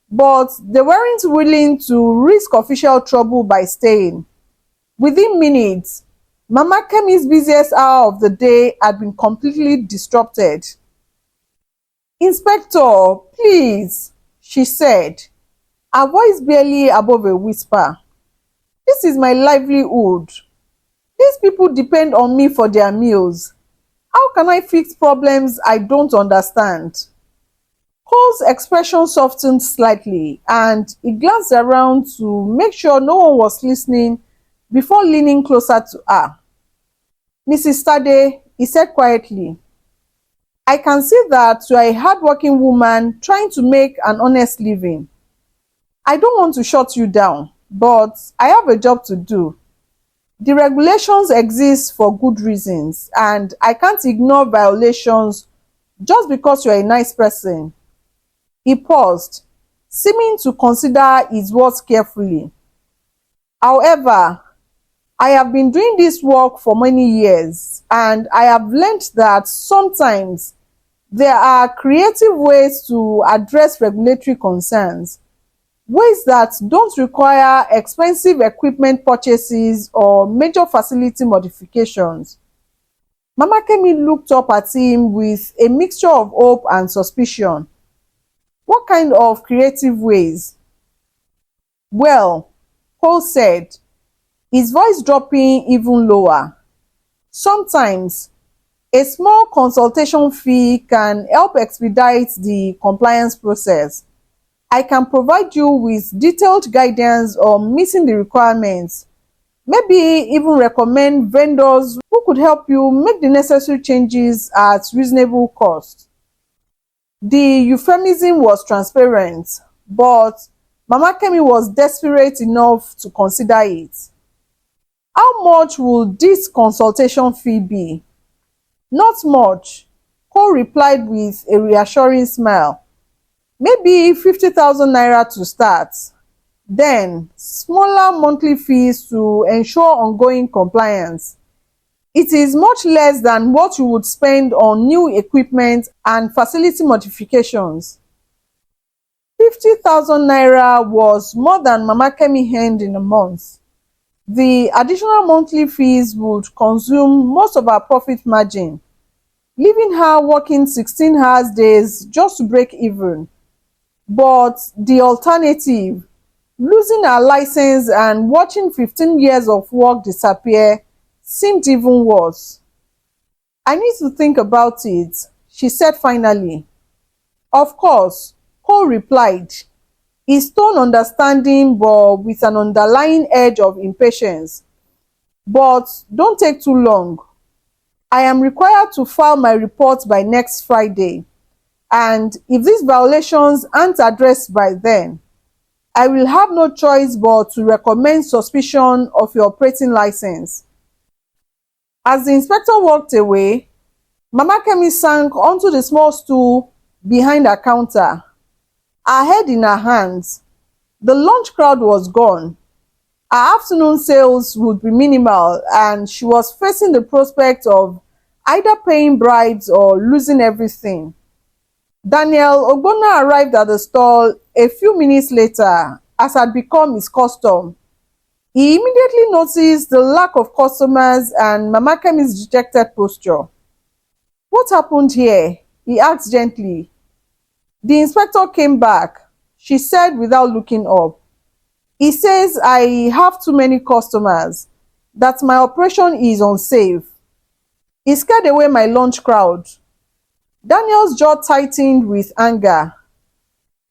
Speaker 1: but they weren't willing to risk official trouble by staying. Within minutes, Mama Kemi's busiest hour of the day had been completely disrupted. "Inspector, please," she said, her voice barely above a whisper. "This is my livelihood. These people depend on me for their meals. How can I fix problems I don't understand?" Cole's expression softened slightly, and he glanced around to make sure no one was listening before leaning closer to her. "Mrs. Tade," he said quietly, "I can see that you are a hardworking woman trying to make an honest living. I don't want to shut you down, but I have a job to do. The regulations exist for good reasons, and I can't ignore violations just because you're a nice person." He paused, seeming to consider his words carefully. "However, I have been doing this work for many years, and I have learned that sometimes there are creative ways to address regulatory concerns, ways that don't require expensive equipment purchases or major facility modifications." Mama Kemi looked up at him with a mixture of hope and suspicion. "What kind of creative ways?" "Well," Cole said, his voice dropping even lower, "sometimes a small consultation fee can help expedite the compliance process. I can provide you with detailed guidance on meeting the requirements, maybe even recommend vendors who could help you make the necessary changes at reasonable cost." The euphemism was transparent, but Mama Kemi was desperate enough to consider it. "How much would this consultation fee be?" "Not much," Cole replied with a reassuring smile. "Maybe 50,000 naira to start. Then, smaller monthly fees to ensure ongoing compliance. It is much less than what you would spend on new equipment and facility modifications." 50,000 naira was more than Mama Kemi earned in a month. The additional monthly fees would consume most of her profit margin, leaving her working 16 hours days just to break even. But the alternative, losing her license and watching 15 years of work disappear, seemed even worse. "I need to think about it," she said finally. "Of course," Cole replied, his tone understanding but with an underlying edge of impatience. "But don't take too long. I am required to file my report by next Friday, and if these violations aren't addressed by then..." I will have no choice but to recommend suspicion of your operating license. As the inspector walked away, Mama Kemi sank onto the small stool behind her counter, her head in her hands. The lunch crowd was gone. Her afternoon sales would be minimal, and she was facing the prospect of either paying bribes or losing everything. Daniel Ogbonna arrived at the stall a few minutes later, as had become his custom. He immediately noticed the lack of customers and Mama Kemi's dejected posture. "What happened here?" he asked gently. "The inspector came back," she said without looking up. "He says I have too many customers, that my operation is unsafe. He scared away my lunch crowd." Daniel's jaw tightened with anger.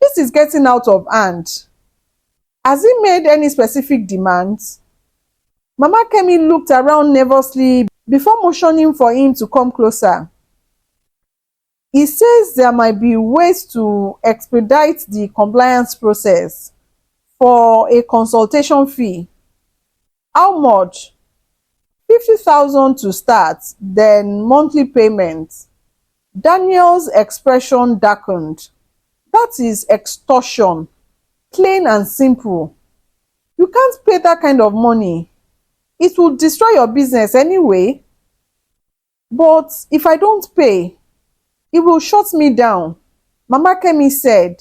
Speaker 1: This is getting out of hand. Has he made any specific demands? Mama Kemi looked around nervously before motioning for him to come closer. "He says there might be ways to expedite the compliance process for a consultation fee." "How much?" 50,000 to start, then monthly payments. Daniel's expression darkened. "That is extortion, plain and simple. You can't pay that kind of money. It will destroy your business anyway." "But if I don't pay, it will shut me down," Mama Kemi said,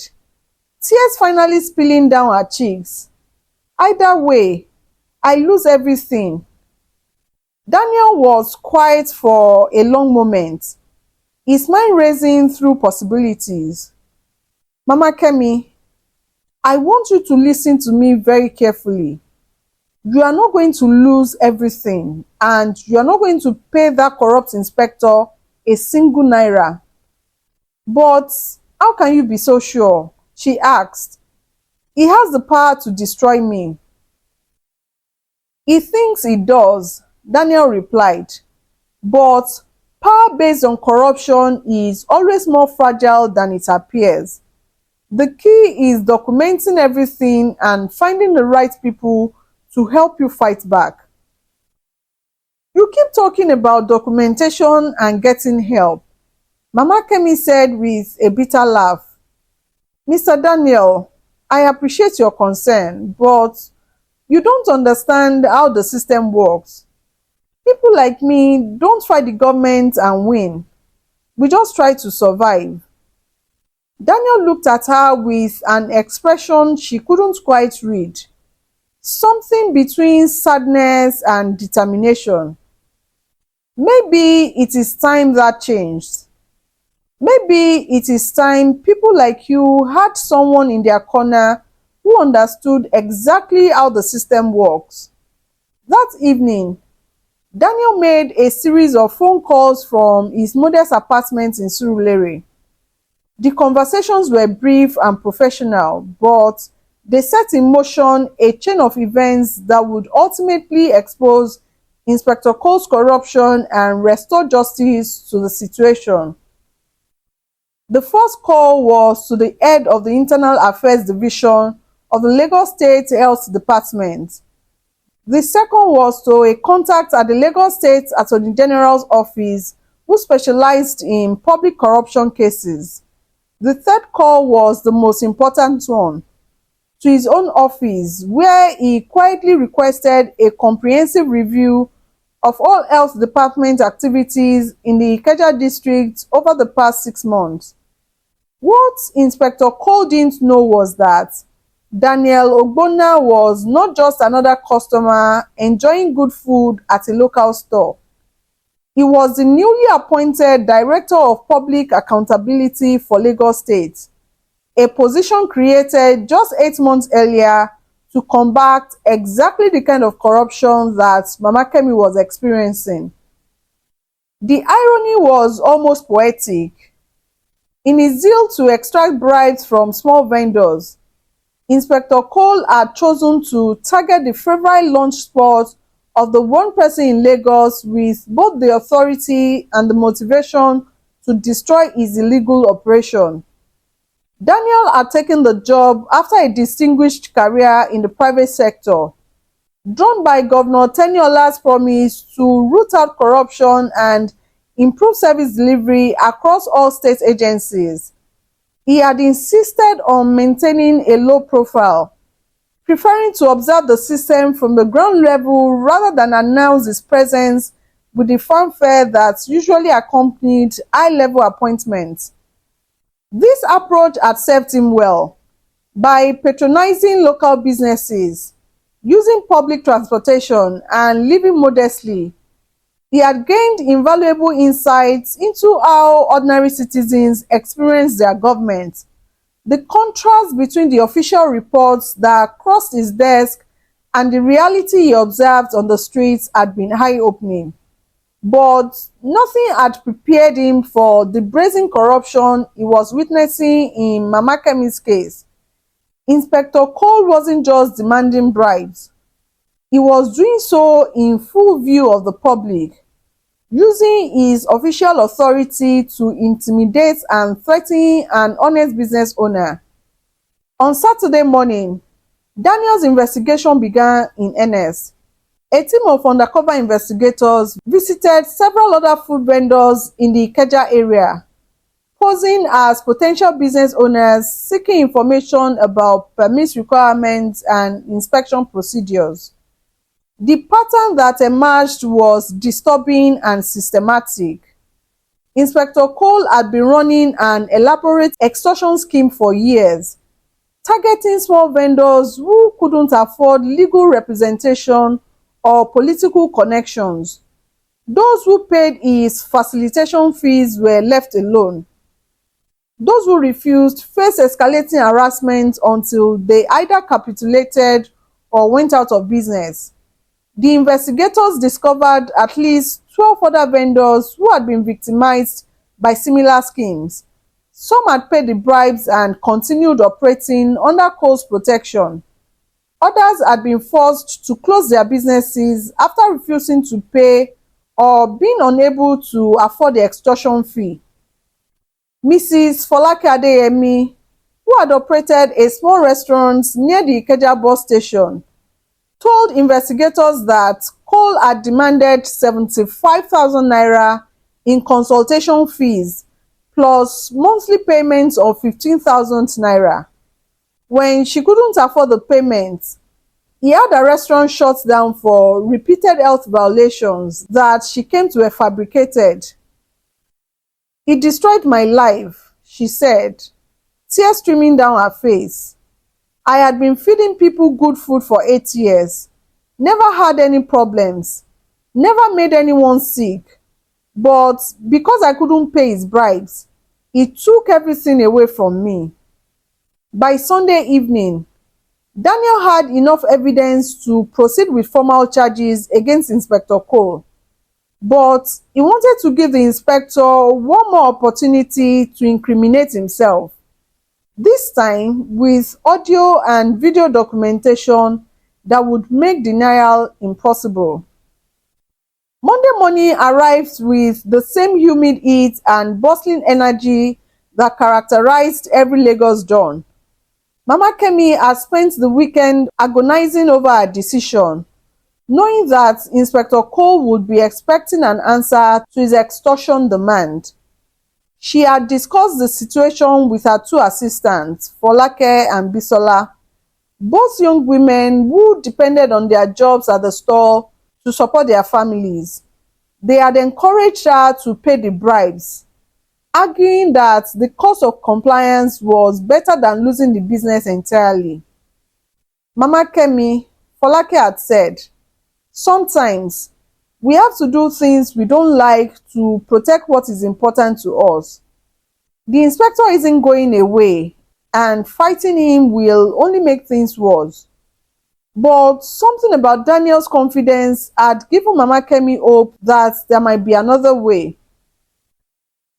Speaker 1: tears finally spilling down her cheeks. "Either way, I lose everything." Daniel was quiet for a long moment, his mind racing through possibilities. "Mama Kemi, I want you to listen to me very carefully. You are not going to lose everything, and you are not going to pay that corrupt inspector a single naira." "But how can you be so sure?" she asked. "He has the power to destroy me." "He thinks he does," Daniel replied. "But power based on corruption is always more fragile than it appears. The key is documenting everything and finding the right people to help you fight back." "You keep talking about documentation and getting help," Mama Kemi said with a bitter laugh. "Mr. Daniel, I appreciate your concern, but you don't understand how the system works. People like me don't fight the government and win. We just try to survive." Daniel looked at her with an expression she couldn't quite read, something between sadness and determination. "Maybe it is time that changed. Maybe it is time people like you had someone in their corner who understood exactly how the system works." That evening, Daniel made a series of phone calls from his modest apartment in Surulere. The conversations were brief and professional, but they set in motion a chain of events that would ultimately expose Inspector Cole's corruption and restore justice to the situation. The first call was to the head of the Internal Affairs Division of the Lagos State Health Department. The second was to a contact at the Lagos State Attorney General's office who specialized in public corruption cases. The third call was the most important one, to his own office, where he quietly requested a comprehensive review of all health department activities in the Ikeja district over the past 6 months. What Inspector Cole didn't know was that Daniel Ogbonna was not just another customer enjoying good food at a local store. He was the newly appointed Director of Public Accountability for Lagos State, a position created just 8 months earlier to combat exactly the kind of corruption that Mama Kemi was experiencing. The irony was almost poetic. In his zeal to extract bribes from small vendors, Inspector Cole had chosen to target the favorite launch spot of the one person in Lagos with both the authority and the motivation to destroy his illegal operation. Daniel had taken the job after a distinguished career in the private sector. Drawn by Governor Teniola's promise to root out corruption and improve service delivery across all state agencies, he had insisted on maintaining a low profile, preferring to observe the system from the ground level rather than announce his presence with the fanfare that usually accompanied high-level appointments. This approach had served him well. By patronizing local businesses, using public transportation, and living modestly, he had gained invaluable insights into how ordinary citizens experience their government. The contrast between the official reports that crossed his desk and the reality he observed on the streets had been eye-opening. But nothing had prepared him for the brazen corruption he was witnessing in Mama Kemi's case. Inspector Cole wasn't just demanding bribes. He was doing so in full view of the public, using his official authority to intimidate and threaten an honest business owner. On Saturday morning, Daniel's investigation began in earnest. A team of undercover investigators visited several other food vendors in the Ikeja area, posing as potential business owners seeking information about permit requirements and inspection procedures. The pattern that emerged was disturbing and systematic. Inspector Cole had been running an elaborate extortion scheme for years, targeting small vendors who couldn't afford legal representation or political connections. Those who paid his facilitation fees were left alone. Those who refused faced escalating harassment until they either capitulated or went out of business. The investigators discovered at least 12 other vendors who had been victimized by similar schemes. Some had paid the bribes and continued operating under Cole's protection. Others had been forced to close their businesses after refusing to pay or being unable to afford the extortion fee. Mrs. Folktales, who had operated a small restaurant near the Ikeja bus station, told investigators that Cole had demanded 75,000 naira in consultation fees plus monthly payments of 15,000 naira. When she couldn't afford the payment, he had the restaurant shut down for repeated health violations that she came to have fabricated. "It destroyed my life," she said, tears streaming down her face. "I had been feeding people good food for 8 years, never had any problems, never made anyone sick. But because I couldn't pay his bribes, he took everything away from me." By Sunday evening, Daniel had enough evidence to proceed with formal charges against Inspector Cole. But he wanted to give the inspector one more opportunity to incriminate himself, this time with audio and video documentation that would make denial impossible. Monday morning arrived with the same humid heat and bustling energy that characterized every Lagos dawn. Mama Kemi had spent the weekend agonizing over her decision, knowing that Inspector Cole would be expecting an answer to his extortion demand. She had discussed the situation with her two assistants, Folake and Bisola, both young women who depended on their jobs at the store to support their families. They had encouraged her to pay the bribes, arguing that the cost of compliance was better than losing the business entirely. Mama Kemi, Folake had said, "Sometimes we have to do things we don't like to protect what is important to us. The inspector isn't going away, and fighting him will only make things worse." But something about Daniel's confidence had given Mama Kemi hope that there might be another way.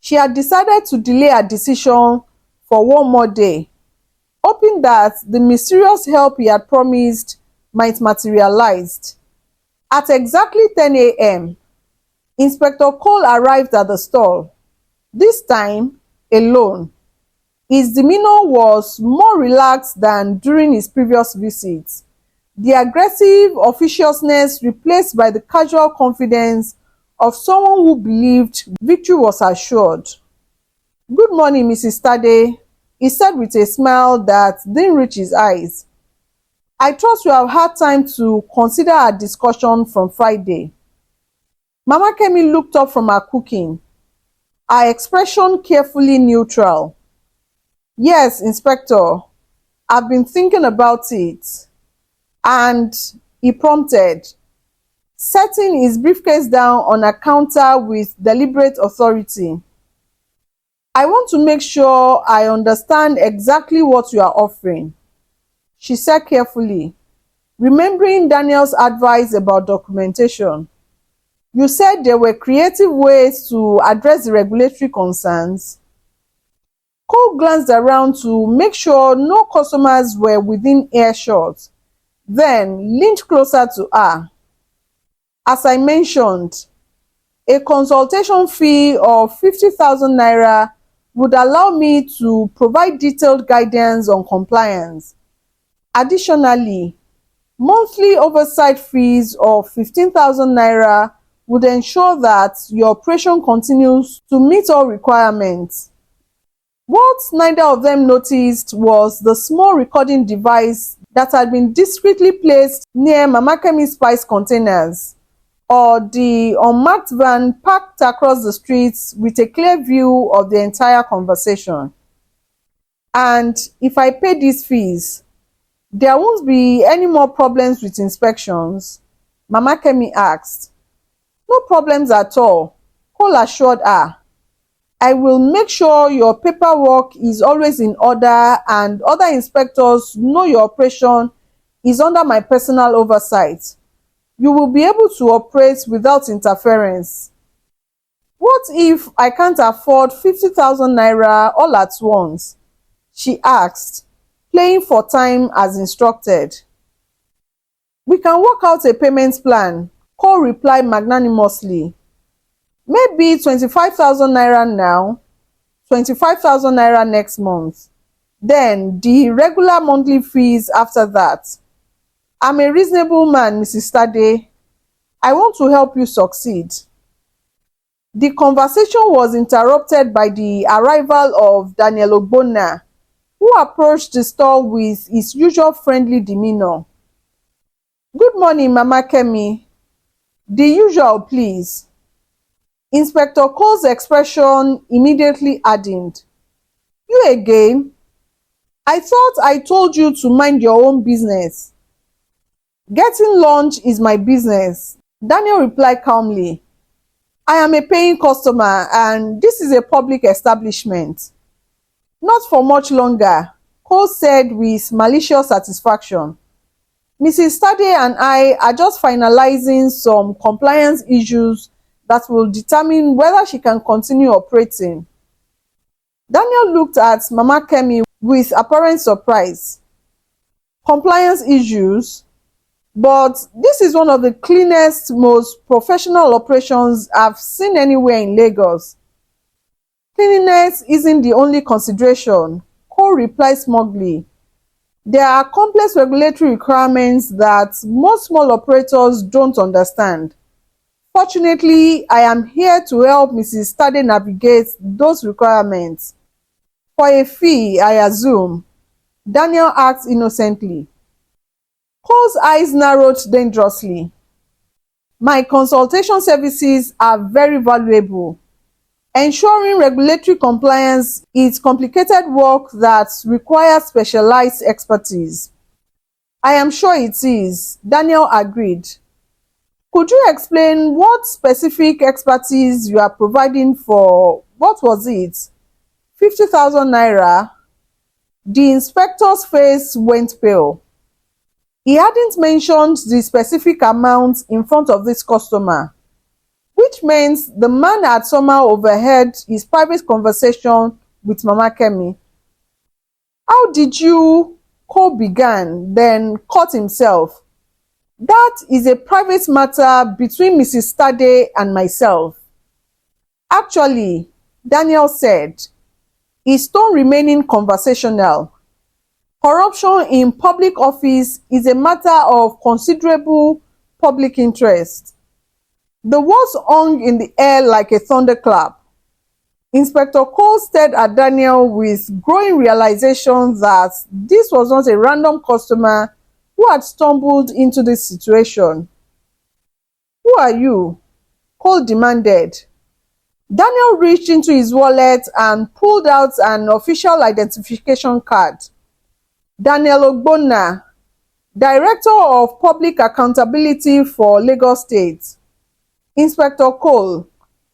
Speaker 1: She had decided to delay her decision for one more day, hoping that the mysterious help he had promised might materialize. At exactly 10 a.m., Inspector Cole arrived at the stall, this time alone. His demeanor was more relaxed than during his previous visits, the aggressive officiousness replaced by the casual confidence of someone who believed victory was assured. "Good morning, Mrs. Tade," he said with a smile that didn't reach his eyes. "I trust you have had time to consider our discussion from Friday." Mama Kemi looked up from her cooking, her expression carefully neutral. "Yes, Inspector, I've been thinking about it." And he prompted, setting his briefcase down on a counter with deliberate authority. "I want to make sure I understand exactly what you are offering," she said carefully, remembering Daniel's advice about documentation. "You said there were creative ways to address the regulatory concerns." Cole glanced around to make sure no customers were within earshot, then leaned closer to her. "As I mentioned, a consultation fee of 50,000 naira would allow me to provide detailed guidance on compliance. Additionally, monthly oversight fees of 15,000 naira would ensure that your operation continues to meet all requirements." What neither of them noticed was the small recording device that had been discreetly placed near Mama Kemi's spice containers, or the unmarked van parked across the streets with a clear view of the entire conversation. "And if I pay these fees, there won't be any more problems with inspections?" Mama Kemi asked. "No problems at all," Cole assured her. "I will make sure your paperwork is always in order and other inspectors know your operation is under my personal oversight. You will be able to operate without interference." "What if I can't afford 50,000 naira all at once?" she asked, playing for time as instructed. "We can work out a payment plan," Cole replied magnanimously. "Maybe 25,000 naira now, 25,000 naira next month, then the regular monthly fees after that. I'm a reasonable man, Mrs. Tade. I want to help you succeed." The conversation was interrupted by the arrival of Daniel Ogbonna, who approached the store with his usual friendly demeanor. "Good morning, Mama Kemi. The usual, please." Inspector Cole's expression immediately hardened. "You again? I thought I told you to mind your own business." "Getting lunch is my business," Daniel replied calmly. "I am a paying customer and this is a public establishment." "Not for much longer," Cole said with malicious satisfaction. "Mrs. Tade and I are just finalizing some compliance issues that will determine whether she can continue operating." Daniel looked at Mama Kemi with apparent surprise. "Compliance issues? But this is one of the cleanest, most professional operations I've seen anywhere in Lagos." "Cleanliness isn't the only consideration," Cole replied smugly. "There are complex regulatory requirements that most small operators don't understand. Fortunately, I am here to help Mrs. Tade navigate those requirements." "For a fee, I assume?" Daniel asked innocently. Cole's eyes narrowed dangerously. "My consultation services are very valuable. Ensuring regulatory compliance is complicated work that requires specialized expertise." "I am sure it is," Daniel agreed. "Could you explain what specific expertise you are providing for, what was it, 50,000 naira? The inspector's face went pale. He hadn't mentioned the specific amount in front of this customer, which means the man had somehow overheard his private conversation with Mama Kemi. "How did you?" Cole began, then caught himself. "That is a private matter between Mrs. Tade and myself." "Actually," Daniel said, Is tone remaining conversational? Corruption in public office is a matter of considerable public interest. The words hung in the air like a thunderclap. Inspector Cole stared at Daniel with growing realization that this was not a random customer who had stumbled into this situation. "Who are you?" Cole demanded. Daniel reached into his wallet and pulled out an official identification card. "Daniel Ogbonna, Director of Public Accountability for Lagos State." "Inspector Cole,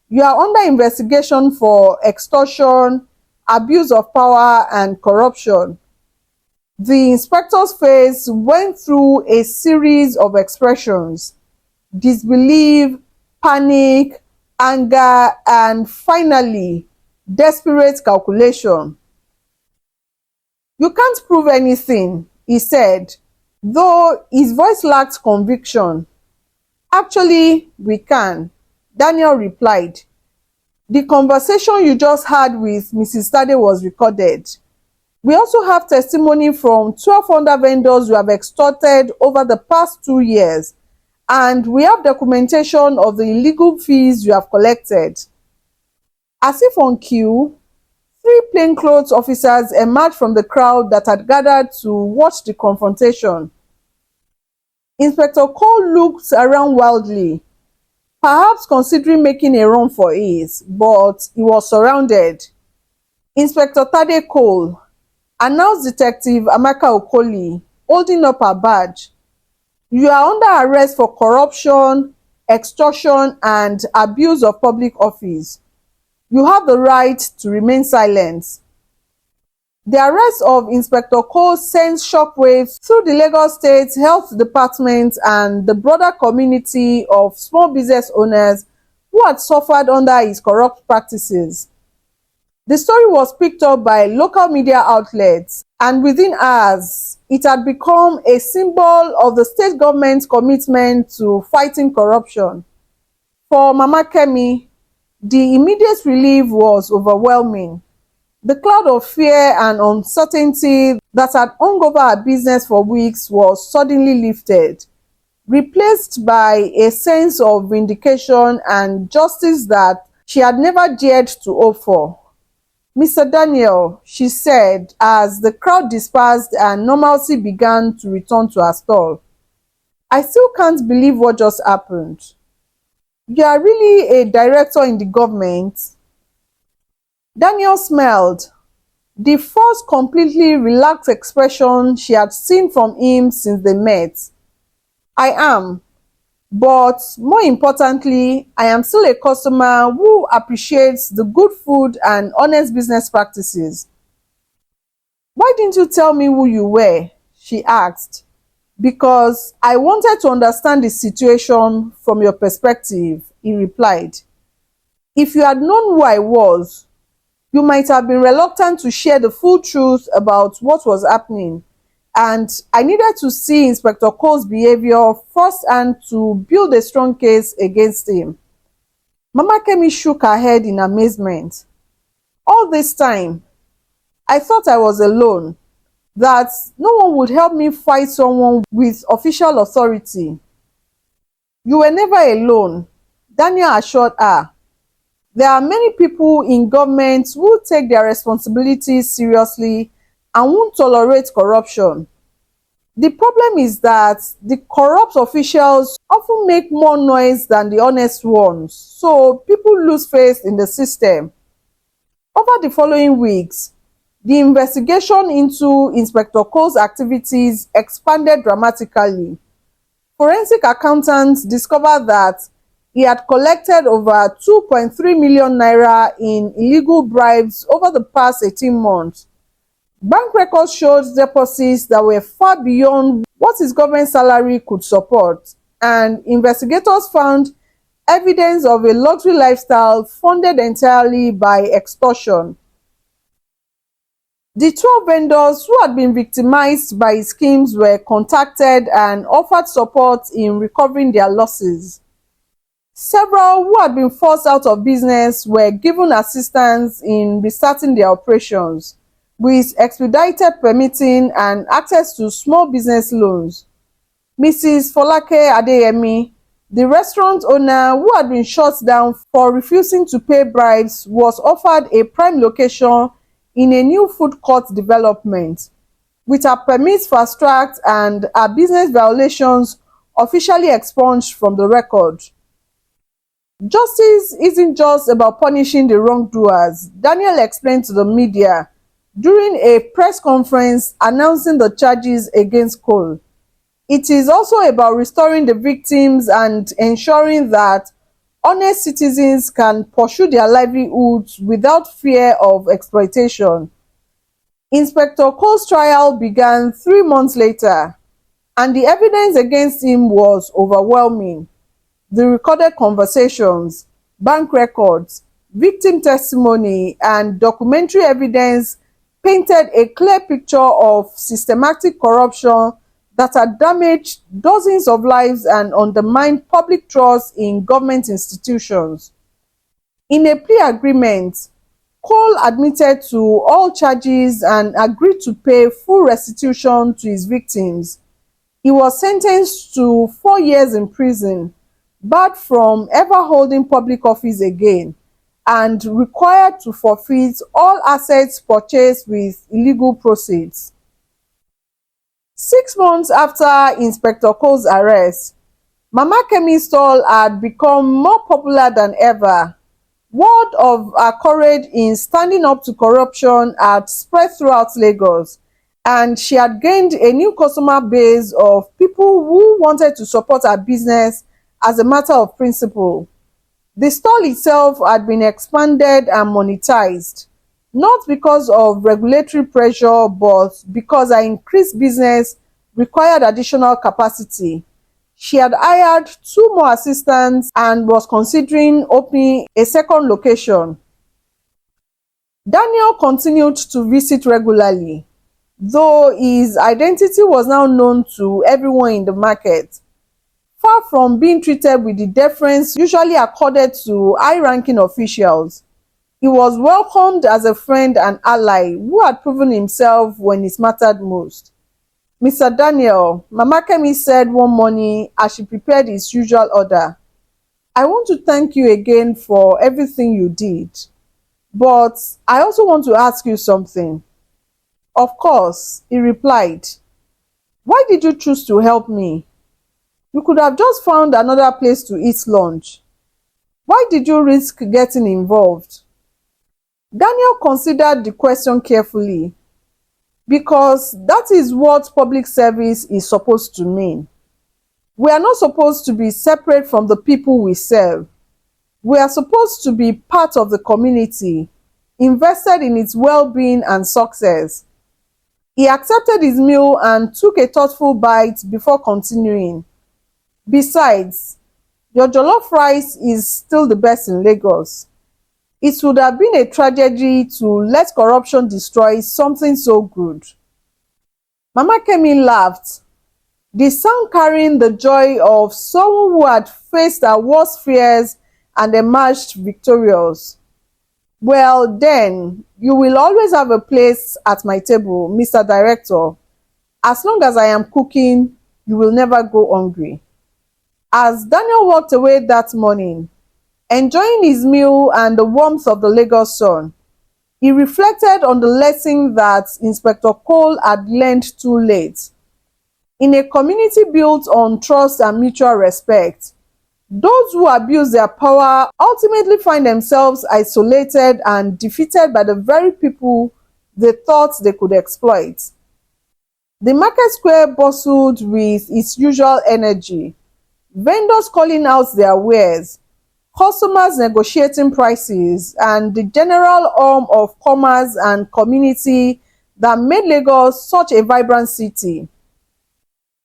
Speaker 1: you are under investigation for extortion, abuse of power, and corruption." The inspector's face went through a series of expressions: disbelief, panic, anger, and finally, desperate calculation. "You can't prove anything," he said, though his voice lacked conviction. "Actually, we can," Daniel replied. "The conversation you just had with Mrs. Tade was recorded. We also have testimony from 12 other vendors you have extorted over the past 2 years, and we have documentation of the illegal fees you have collected." As if on cue, 3 plainclothes officers emerged from the crowd that had gathered to watch the confrontation. Inspector Cole looked around wildly, perhaps considering making a run for it, but he was surrounded. "Inspector Tade Cole," announced Detective Amaka Okoli, holding up her badge. "You are under arrest for corruption, extortion, and abuse of public office. You have the right to remain silent." The arrest of Inspector Cole sent shockwaves through the Lagos State Health Department and the broader community of small business owners who had suffered under his corrupt practices. The story was picked up by local media outlets, and within hours, it had become a symbol of the state government's commitment to fighting corruption. For Mama Kemi, the immediate relief was overwhelming. The cloud of fear and uncertainty that had hung over her business for weeks was suddenly lifted, replaced by a sense of vindication and justice that she had never dared to hope for. "Mr. Daniel," she said as the crowd dispersed and normalcy began to return to her stall, "I still can't believe what just happened. You are really a director in the government?" Daniel smiled, the first completely relaxed expression she had seen from him since they met. "I am. But more importantly, I am still a customer who appreciates the good food and honest business practices." "Why didn't you tell me who you were?" she asked. "Because I wanted to understand the situation from your perspective," he replied. "If you had known who I was, you might have been reluctant to share the full truth about what was happening, and I needed to see Inspector Cole's behavior firsthand to build a strong case against him." Mama Kemi shook her head in amazement. "All this time, I thought I was alone, that no one would help me fight someone with official authority." "You were never alone," Daniel assured her. "There are many people in government who take their responsibilities seriously and won't tolerate corruption. The problem is that the corrupt officials often make more noise than the honest ones, so people lose faith in the system." Over the following weeks, the investigation into Inspector Cole's activities expanded dramatically. Forensic accountants discovered that he had collected over 2.3 million naira in illegal bribes over the past 18 months. Bank records showed deposits that were far beyond what his government salary could support, and investigators found evidence of a luxury lifestyle funded entirely by extortion. The 12 vendors who had been victimized by his schemes were contacted and offered support in recovering their losses. Several who had been forced out of business were given assistance in restarting their operations, with expedited permitting and access to small business loans. Mrs. Folake Adeyemi, the restaurant owner who had been shut down for refusing to pay bribes, was offered a prime location in a new food court development, with her permits fast-tracked and her business violations officially expunged from the record. Justice isn't just about punishing the wrongdoers, Daniel explained to the media during a press conference announcing the charges against Cole. It is also about restoring the victims and ensuring that honest citizens can pursue their livelihoods without fear of exploitation. Inspector Cole's trial began 3 months later, and the evidence against him was overwhelming. The recorded conversations, bank records, victim testimony, and documentary evidence painted a clear picture of systematic corruption that had damaged dozens of lives and undermined public trust in government institutions. In a plea agreement, Cole admitted to all charges and agreed to pay full restitution to his victims. He was sentenced to 4 years in prison, barred from ever holding public office again, and required to forfeit all assets purchased with illegal proceeds. 6 months after Inspector Cole's arrest, Mama Kemi's stall had become more popular than ever. Word of her courage in standing up to corruption had spread throughout Lagos, and she had gained a new customer base of people who wanted to support her business as a matter of principle. The stall itself had been expanded and monetized, not because of regulatory pressure, but because her increased business required additional capacity. She had hired 2 more assistants and was considering opening a second location. Daniel continued to visit regularly, though his identity was now known to everyone in the market. Far from being treated with the deference usually accorded to high-ranking officials, he was welcomed as a friend and ally who had proven himself when it mattered most. "Mr. Daniel," Mama Kemi said one morning as she prepared his usual order, "I want to thank you again for everything you did. But I also want to ask you something." "Of course," he replied. "Why did you choose to help me? You could have just found another place to eat lunch. Why did you risk getting involved?" Daniel considered the question carefully, because that is what public service is supposed to mean. We are not supposed to be separate from the people we serve. We are supposed to be part of the community, invested in its well-being and success. He accepted his meal and took a thoughtful bite before continuing. "Besides, your jollof rice is still the best in Lagos. It would have been a tragedy to let corruption destroy something so good." Mama Kemi laughed, the sound carrying the joy of someone who had faced her worst fears and emerged victorious. "Well, then, you will always have a place at my table, Mr. Director. As long as I am cooking, you will never go hungry." As Daniel walked away that morning, enjoying his meal and the warmth of the Lagos sun, he reflected on the lesson that Inspector Cole had learned too late. In a community built on trust and mutual respect, those who abuse their power ultimately find themselves isolated and defeated by the very people they thought they could exploit. The market square bustled with its usual energy, vendors calling out their wares, customers negotiating prices, and the general hum of commerce and community that made Lagos such a vibrant city.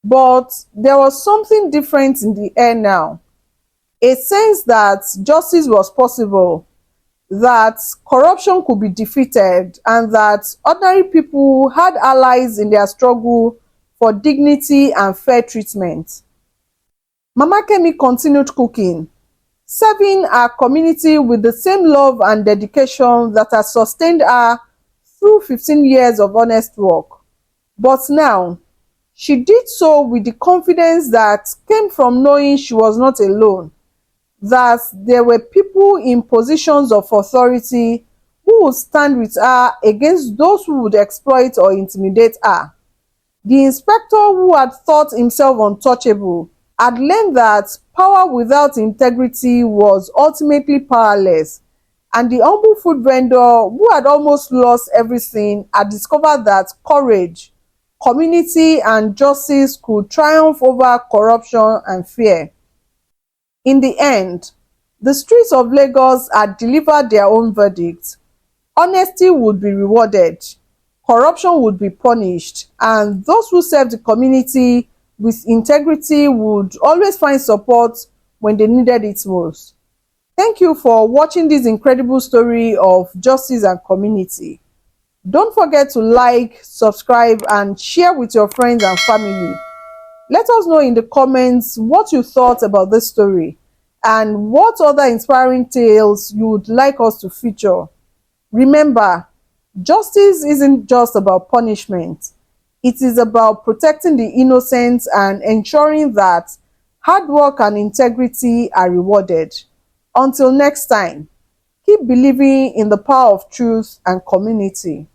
Speaker 1: But there was something different in the air now, a sense that justice was possible, that corruption could be defeated, and that ordinary people had allies in their struggle for dignity and fair treatment. Mama Kemi continued cooking, serving our community with the same love and dedication that has sustained her through 15 years of honest work. But now, she did so with the confidence that came from knowing she was not alone, that there were people in positions of authority who would stand with her against those who would exploit or intimidate her. The inspector, who had thought himself untouchable, had learned that power without integrity was ultimately powerless, and the humble food vendor, who had almost lost everything, had discovered that courage, community, and justice could triumph over corruption and fear. In the end, the streets of Lagos had delivered their own verdict. Honesty would be rewarded, corruption would be punished, and those who serve the community with integrity would always find support when they needed it most. Thank you for watching this incredible story of justice and community. Don't forget to like, subscribe, and share with your friends and family. Let us know in the comments what you thought about this story and what other inspiring tales you would like us to feature. Remember, justice isn't just about punishment. It is about protecting the innocent and ensuring that hard work and integrity are rewarded. Until next time, keep believing in the power of truth and community.